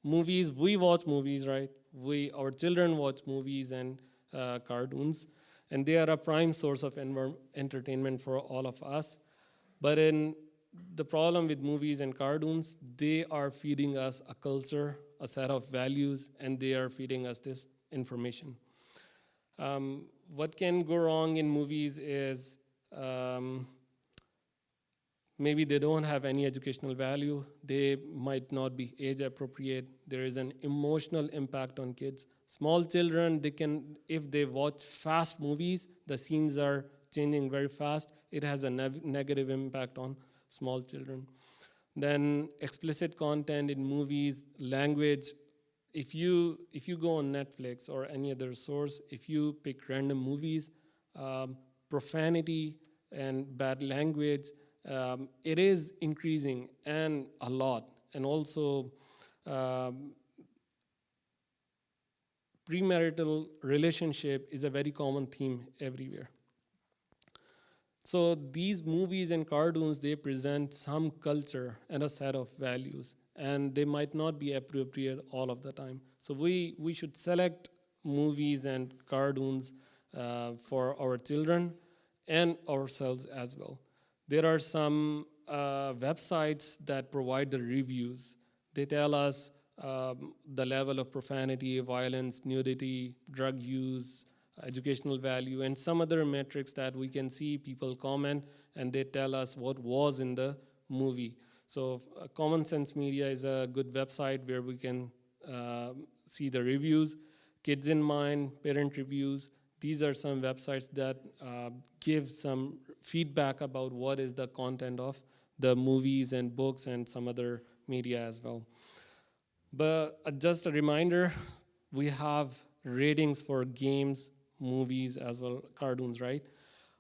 Speaker 6: Movies, we watch movies, right? Our children watch movies and cartoons, and they are a prime source of entertainment for all of us. But in the problem with movies and cartoons, they are feeding us a culture, a set of values, and they are feeding us this information. What can go wrong in movies is maybe they don't have any educational value. They might not be age appropriate. There is an emotional impact on kids. Small children, if they watch fast movies, the scenes are changing very fast. It has a negative impact on small children. Then explicit content in movies, language. If you go on Netflix or any other source, if you pick random movies, profanity and bad language, it is increasing and a lot. And also premarital relationship is a very common theme everywhere. So these movies and cartoons, they present some culture and a set of values, and they might not be appropriate all of the time. So we should select movies and cartoons for our children and ourselves as well. There are some websites that provide the reviews. They tell us the level of profanity, violence, nudity, drug use, educational value, and some other metrics that we can see. People comment and they tell us what was in the movie. So Common Sense Media is a good website where we can see the reviews. Kids in Mind, parent reviews. These are some websites that give some feedback about what is the content of the movies and books and some other media as well. But just a reminder, we have ratings for games, movies, as well cartoons, right?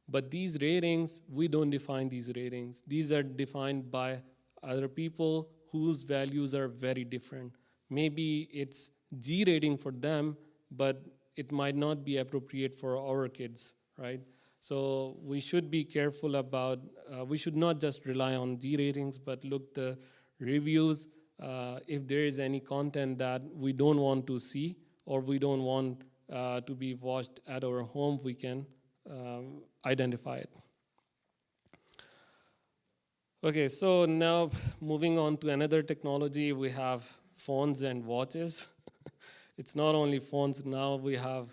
Speaker 6: But these ratings, we don't define these ratings. These are defined by other people whose values are very different. Maybe it's G rating for them, but it might not be appropriate for our kids, right? So we should be careful about, we should not just rely on G ratings, but look the reviews. If there is any content that we don't want to see or we don't want to be watched at our home, we can identify it. Okay, so now moving on to another technology, we have phones and watches. It's not only phones, now we have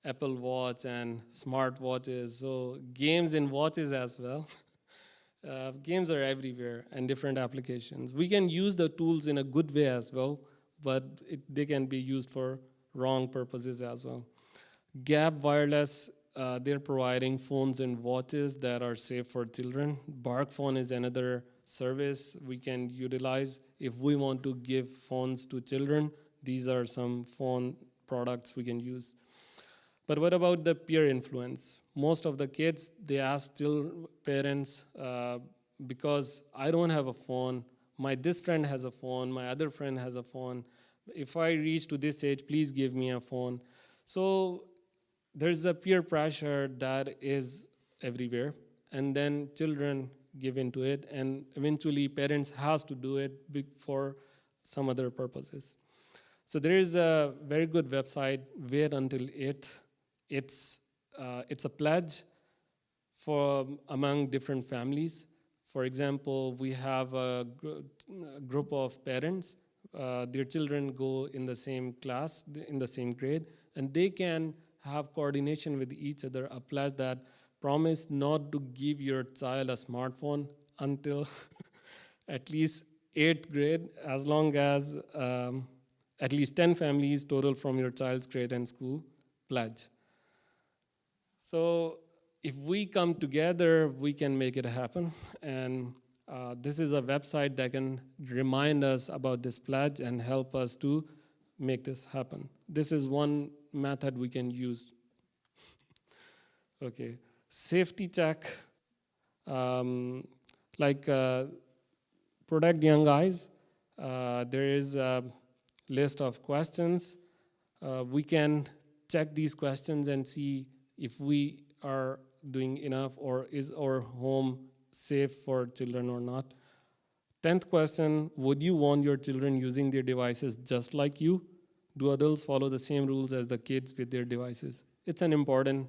Speaker 6: Apple Watch and smart watches, so games in watches as well. Games are everywhere and different applications. We can use the tools in a good way as well, but they can be used for wrong purposes as well. Gap Wireless, they're providing phones and watches that are safe for children. Bark Phone is another service we can utilize if we want to give phones to children. These are some phone products we can use. But what about the peer influence? Most of the kids, they ask still parents, because I don't have a phone, this friend has a phone, my other friend has a phone. If I reach to this age, please give me a phone. So there's a peer pressure that is everywhere, and then children give into it, and eventually parents has to do it for some other purposes. So there is a very good website, Wait Until It. It's a pledge for among different families. For example, we have a group of parents. Their children go in the same class, in the same grade, and they can have coordination with each other, a pledge that promise not to give your child a smartphone until at least 8th grade, as long as at least 10 families total from your child's grade and school pledge. So if we come together, we can make it happen. And this is a website that can remind us about this pledge and help us to make this happen. This is one method we can use. Okay, safety check, Protect Young Eyes. There is a list of questions. We can check these questions and see if we are doing enough, or is our home safe for children or not. 10th question, would you want your children using their devices just like you? Do adults follow the same rules as the kids with their devices? It's an important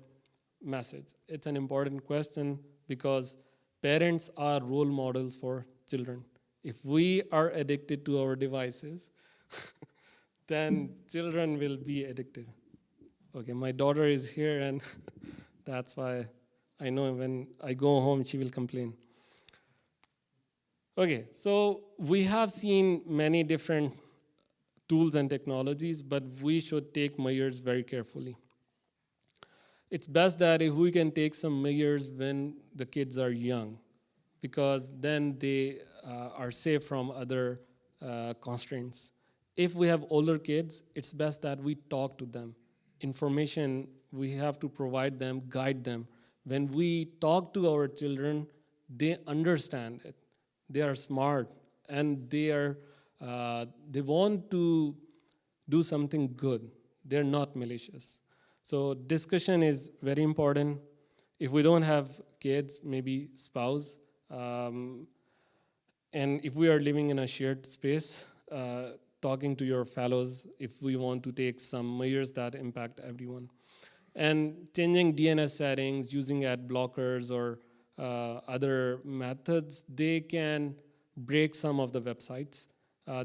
Speaker 6: message. It's an important question because parents are role models for children. If we are addicted to our devices, then children will be addicted. Okay, my daughter is here, and that's why I know when I go home, she will complain. Okay, so we have seen many different tools and technologies, but we should take measures very carefully. It's best that if we can take some measures when the kids are young, because then they are safe from other constraints. If we have older kids, it's best that we talk to them. Information, we have to provide them, guide them. When we talk to our children, they understand it. They are smart, and they want to do something good. They're not malicious. So discussion is very important. If we don't have kids, maybe spouse, and if we are living in a shared space, talking to your fellows if we want to take some measures that impact everyone. And changing DNS settings, using ad blockers or other methods, they can break some of the websites.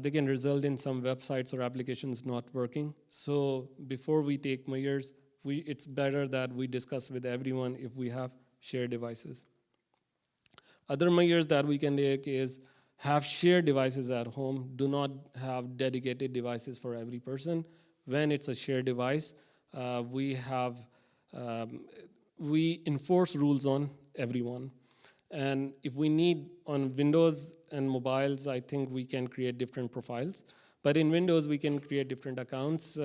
Speaker 6: They can result in some websites or applications not working. So before we take measures, it's better that we discuss with everyone if we have shared devices. Other measures that we can take is have shared devices at home. Do not have dedicated devices for every person. When it's a shared device, we enforce rules on everyone. And if we need on Windows and mobiles, I think we can create different profiles. But in Windows, we can create different accounts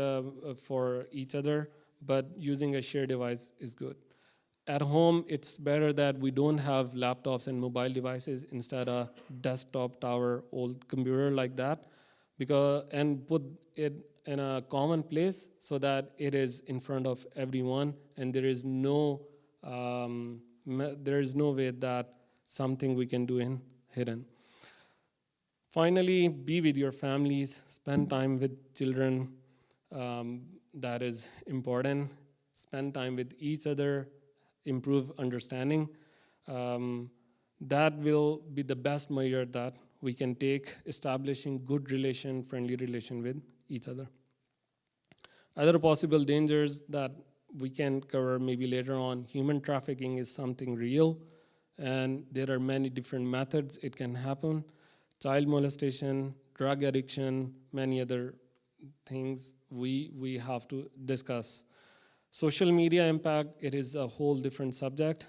Speaker 6: for each other, but using a shared device is good. At home, it's better that we don't have laptops and mobile devices, instead a desktop tower, old computer like that, and put it in a common place so that it is in front of everyone, and there is no way that something we can do in hidden. Finally, be with your families, spend time with children. That is important. Spend time with each other, improve understanding. That will be the best measure that we can take, establishing good friendly relation with each other. Other possible dangers that we can cover maybe later on: human trafficking is something real, and there are many different methods it can happen. Child molestation, drug addiction, many other things we have to discuss. Social media impact, it is a whole different subject.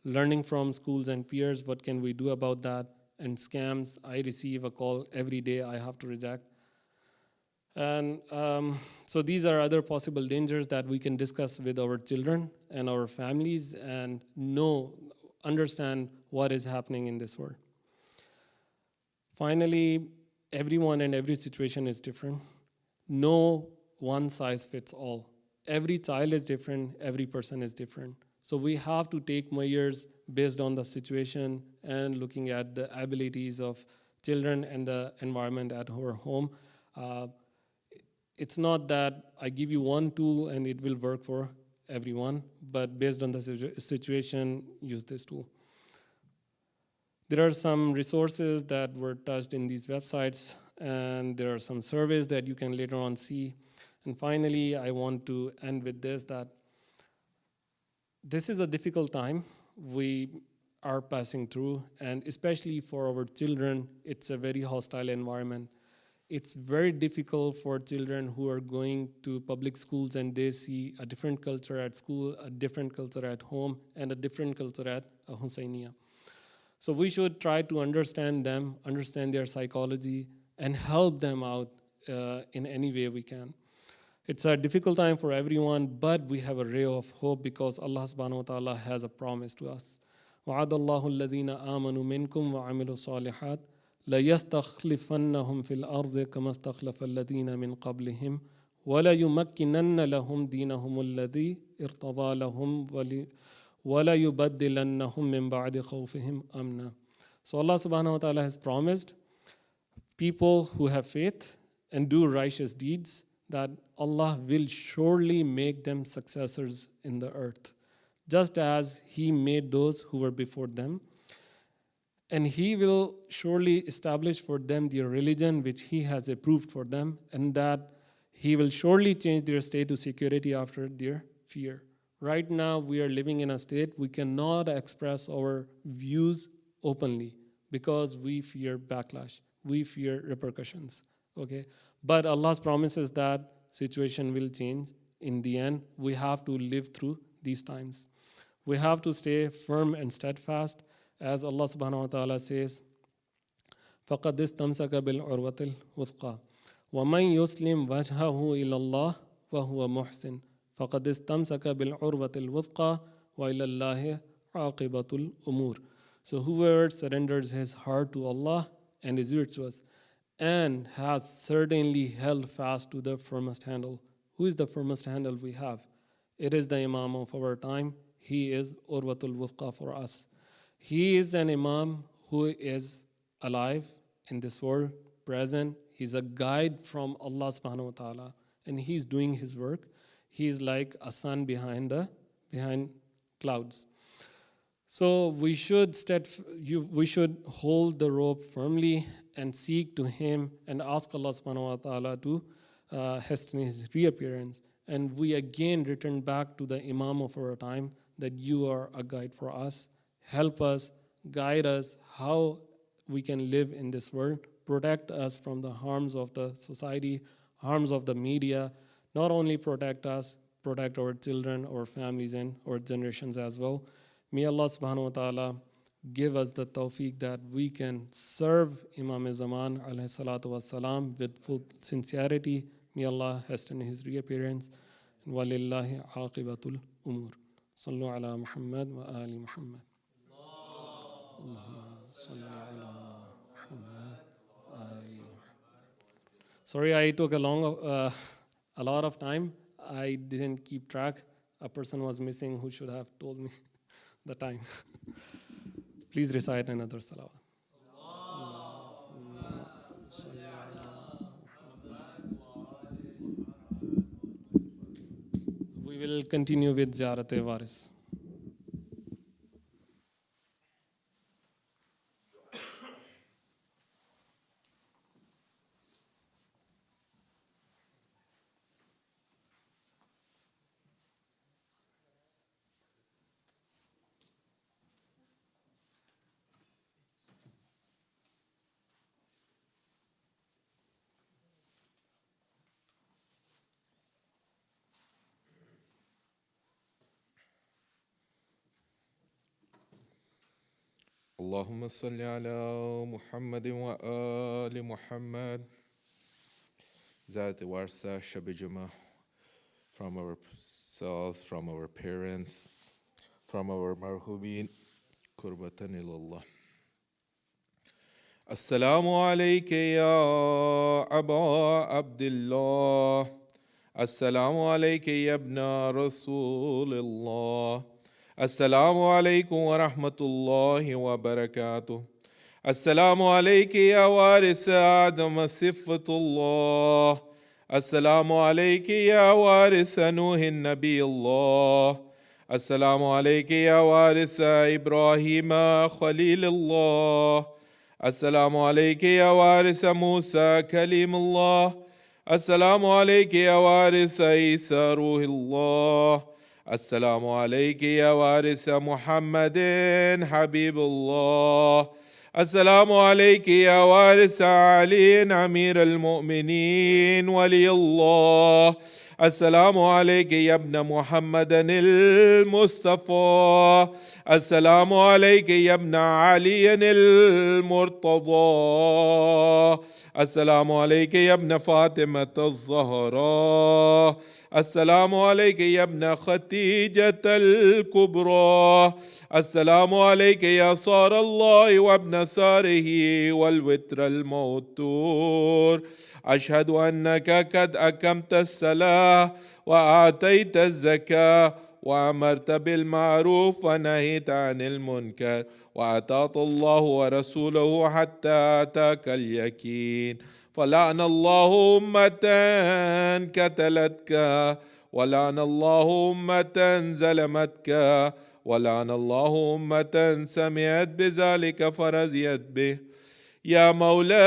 Speaker 6: Learning from schools and peers, what can we do about that? And scams, I receive a call every day I have to reject. And so these are other possible dangers that we can discuss with our children and our families, and understand what is happening in this world. Finally, everyone and every situation is different. No one size fits all. Every child is different, every person is different. So we have to take measures based on the situation and looking at the abilities of children and the environment at our home. It's not that I give you one tool and it will work for everyone, but based on the situation, use this tool. There are some resources that were touched in these websites, and there are some surveys that you can later on see. And finally, I want to end with this, that this is a difficult time we are passing through, and especially for our children, it's a very hostile environment. It's very difficult for children who are going to public schools and they see a different culture at school, a different culture at home, and a different culture at a Hussainiya. So we should try to understand them, understand their psychology, and help them out in any way we can. It's a difficult time for everyone, but we have a ray of hope because Allah subhanahu wa ta'ala has a promise to us. وَعَدَ اللَّهُ الَّذِينَ آمَنُوا مِنْكُمْ وَعَمِلُوا الصَّالِحَاتِ لَيَسْتَخْلِفَنَّهُمْ فِي الْأَرْضِ كَمَا اسْتَخْلَفَ الَّذِينَ مِنْ قَبْلِهِمْ وَلَيُمَكِّنَنَّ لَهُمْ دِينَهُمُ الَّذِي ارْتَضَىٰ لَهُمْ وَلَيُبَدِّلَنَّهُمْ مِنْ بَعْدِ خَوْفِهِمْ أَمْنًا. So Allah subhanahu wa ta'ala has promised people who have faith and do righteous deeds that Allah will surely make them successors in the earth, just as He made those who were before them. And He will surely establish for them their religion which He has approved for them, and that He will surely change their state to security after their fear. Right now, we are living in a state we cannot express our views openly because we fear backlash, we fear repercussions. Okay, but Allah's promises that situation will change. In the end, we have to live through these times. We have to stay firm and steadfast, as Allah subhanahu wa ta'ala says, فَقَدْ اسْتَمْسَكَ بِالْعُرْوَةِ الْوُثْقَى وَمَنْ يُسْلِمْ وَجْهَهُ إِلَى اللَّهِ وَهُوَ مُحْسِنٌ فَقَدْ اسْتَمْسَكَ بِالْعُرْوَةِ الْوُثْقَى وَإِلَى اللَّهِ عَاقِبَةُ الْأُمُورِ. So whoever surrenders his heart to Allah and is virtuous and has certainly held fast to the firmest handle. Who is the firmest handle we have? It is the Imam of our time. He is Urwatul Wuthqa for us. He is an Imam who is alive in this world, present. He's a guide from Allah subhanahu wa ta'ala, and he's doing his work. He's like a sun behind clouds. So we should hold the rope firmly and seek to Him and ask Allah subhanahu wa ta'ala to hasten His reappearance. And we again return back to the Imam of our time, that you are a guide for us. Help us, guide us how we can live in this world. Protect us from the harms of the society, harms of the media. Not only protect us, protect our children, our families, and our generations as well. May Allah subhanahu wa ta'ala give us the tawfiq that we can serve Imam Zaman alayhi salatu wassalam with full sincerity. May Allah hasten his reappearance. Walillahi aqibatul umur. صلوا على محمد وآل محمد. اللهم صل على محمد وآل محمد. Sorry, I took a lot of time. I didn't keep track. A person was missing who should have told me the time. Please recite another salawat. We will continue with Ziyarat-e-Waris.
Speaker 3: اللهم صل على محمد وآل محمد. Zat warsa shabijuma from ourselves, from our parents, from our marhubin, kurbatan ilallah. Assalamu alayka ya Aba Abdullah. Assalamu alayka ya ibna Rasulullah. Assalamu alaikum wa rahmatullahi wa barakatuh. Assalamu alayki ya warisa Adam sifatullah. Assalamu alayki ya warisa Nuhin nabiyullah. Assalamu alayki ya warisa Ibrahim khalilullah. Assalamu alayki ya warisa Musa kalimullah. Assalamu alayki ya warisa Isa ruhullah. السلام عليك يا وارث محمد حبيب الله. السلام عليك يا وارث علي أمير المؤمنين ولي الله. السلام عليك يا ابن محمد المصطفى. السلام عليك يا ابن علي المرتضى. السلام عليك يا ابن فاطمة الزهراء. السلام عليك يا ابن خديجة الكبرى. السلام عليك يا صار الله وابن ساره والوتر الموتور. أشهد أنك قد أقمت الصلاة وآتيت الزكاة وأمرت بالمعروف ونهيت عن المنكر وأطعت الله ورسوله حتى أتاك اليقين. فلعن الله أمة قتلتك ولعن الله أمة ظلمتك ولعن الله أمة سمعت بذلك فرضيت به. يا مولاي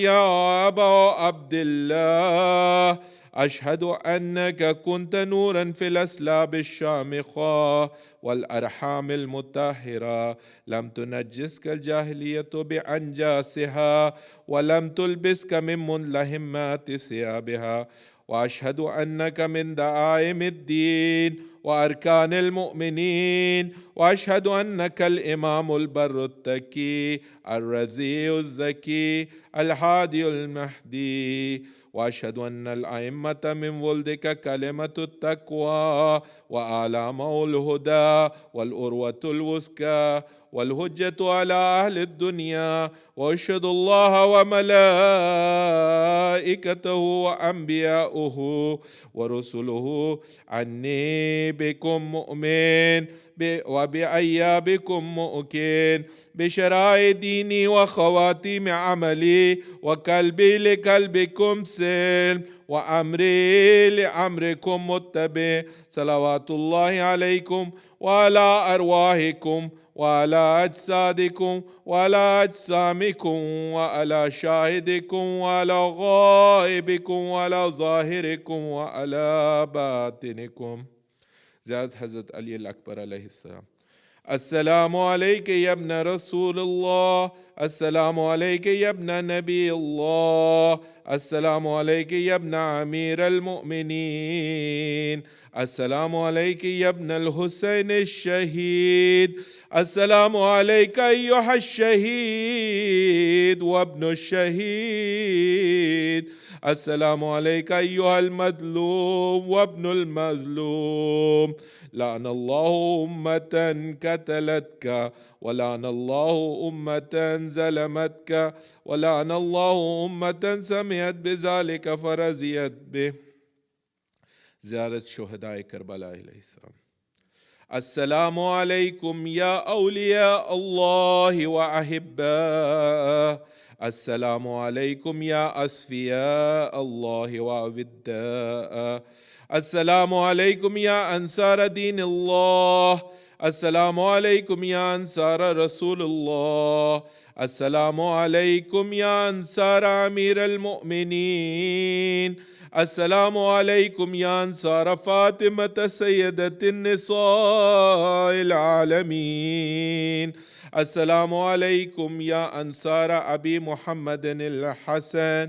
Speaker 3: يا أبا عبد الله أشهد أنك كنت نورا في الأسلاب الشامخة والأرحام المطهرة. لم تنجسك الجاهلية بأنجاسها ولم تلبسك من منلهمات ثيابها. وأشهد أنك من دعائم الدين وأركان المؤمنين. وأشهد أنك الإمام البر التقي الرزي الزكي الهادي المهدي. وأشهد أن الأئمة من ولدك كلمة التقوى وآلامه الهدى والأروة الوثقى والهجة على أهل الدنيا. وأشهد الله وملائكته وأنبياؤه ورسله عني بكم مؤمن وبأيابكم مؤكن بشرائع ديني وخواتيم عملي وكلبي لكلبكم سلم وأمري لأمركم متبع. صلوات الله عليكم وعلى أرواحكم وعلى أجسادكم وعلى أجسامكم وعلى شاهدكم وعلى غائبكم وعلى ظاهركم وعلى باطنكم. زاد حضرت علي الأكبر عليه السلام. السلام عليك يا ابن رسول الله. السلام عليك يا ابن نبي الله. السلام عليك يا ابن أمير المؤمنين. السلام عليك يا ابن الحسين الشهيد. السلام عليك أيها الشهيد وابن الشهيد. السلام عليك أيها المظلوم وابن المظلوم. لعن الله أمة قتلتك، ولعن الله أمة ظلمتك، ولعن الله أمة سمعت بذلك فرزيت به. زيارة شهداء كربلاء عليه السلام. السلام عليكم يا أولياء الله وأحباءه. السلام عليكم يا أصفياء الله وأوداءه. السلام عليكم يا أنصار دين الله. السلام عليكم يا أنصار رسول الله. السلام عليكم يا أنصار أمير المؤمنين. السلام عليكم يا أنصار فاطمة سيدة النساء العالمين. السلام عليكم يا أنصار أبي محمد الحسن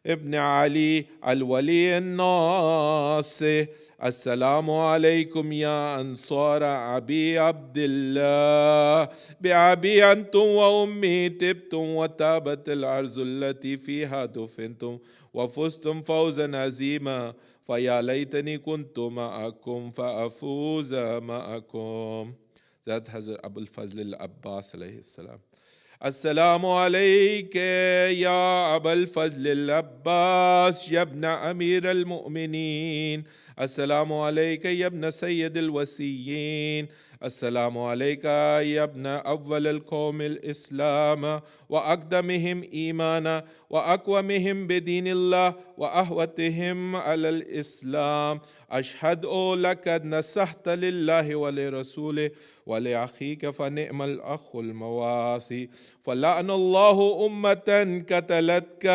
Speaker 3: ابن علي الولي الناصح. السلام عليكم يا أنصار أبي عبد الله. بأبي أنتم وأمي تبتم وتابت الأرض التي فيها دفنتم وفزتم فوزا عظيما، فيا ليتني كنت معكم فأفوز معكم. زاد حضرت أبو الفضل العباس عليه السلام. السلام عليك يا أبا الفضل العباس يا ابن أمير المؤمنين. السلام عليك يا ابن سيد الوسيين. السلام عليك يا ابن أول القوم الإسلام وأقدمهم إيمانا وأقومهم بدين الله وأهوتهم على الإسلام. أشهد لك نصحت لله ولرسوله ولأخيك فنعم الأخ المواسي. فلعن الله أمة قتلتك،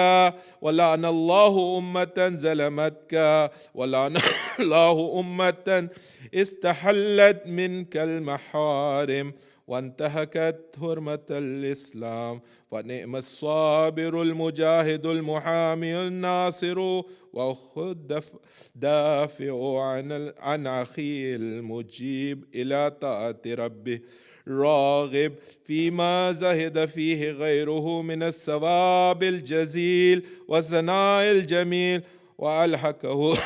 Speaker 3: ولعن الله أمة ظلمتك، ولعن الله أمة استحلت منك المحارم وانتهكت حرمة الإسلام. فنعم الصابر المجاهد المحامي الناصر وخد دافع عن أخيه المجيب إلى طاعة ربه، راغب فيما زهد فيه غيره من الثواب الجزيل والثناء الجميل، وألحقه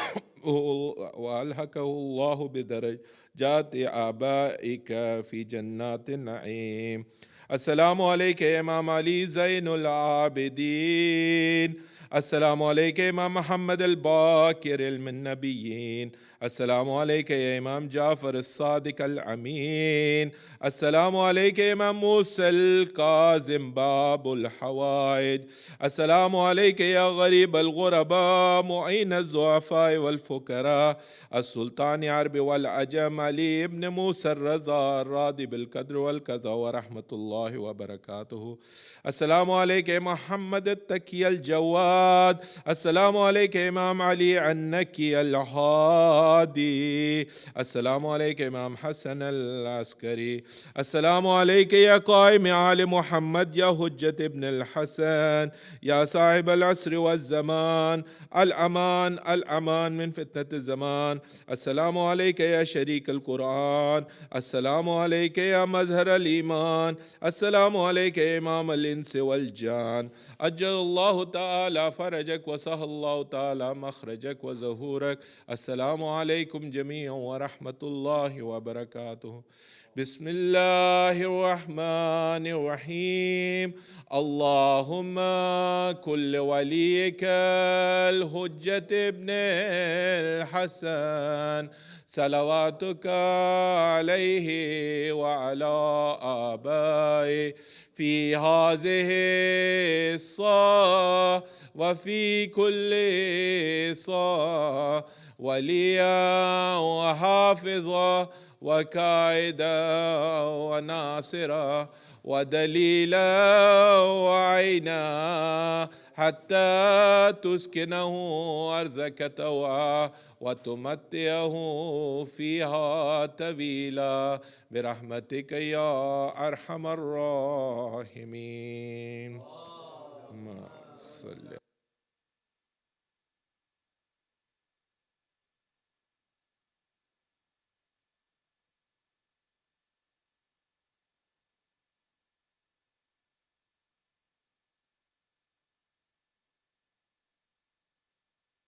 Speaker 3: الله بدرجات آبائك في جنات النعيم. السلام عليك يا إمام علي زين العابدين. السلام عليك يا إمام محمد الباكر النبيين. السلام عليك يا إمام جعفر الصادق الأمين. السلام عليك يا إمام موسى الكاظم باب الحوائج. السلام عليك يا غريب الغرباء معين الضعفاء والفقراء. السلطان عربي والعجم علي ابن موسى الرضا الراضي بالقدر والكذا ورحمة الله وبركاته. السلام عليك يا محمد التكي الجواد. السلام عليك يا إمام علي النكي الهادي. السلام عليك يا إمام حسن العسكري. السلام عليك يا قائم آل محمد يا حجة ابن الحسن يا صاحب العصر والزمان. الأمان الأمان من فتنة الزمان. السلام عليك يا شريك القرآن. السلام عليك يا مظهر الإيمان. السلام عليك يا إمام الإنس والجان. أجل الله تعالى فرجك وسهل الله تعالى مخرجك وظهورك. السلام عليكم جميعا ورحمة الله وبركاته. بسم الله الرحمن الرحيم. اللهم كل وليك الحجة ابن الحسن صلواتك عليه وعلى آبائه في هذه الصلاة وفي كل صلاة وليا وحافظا وكائدا وناصرا ودليلا وعينا حتى تسكنه أرضك طوعا وتمتعه فيها طويلا برحمتك يا أرحم الراحمين. اللهم صل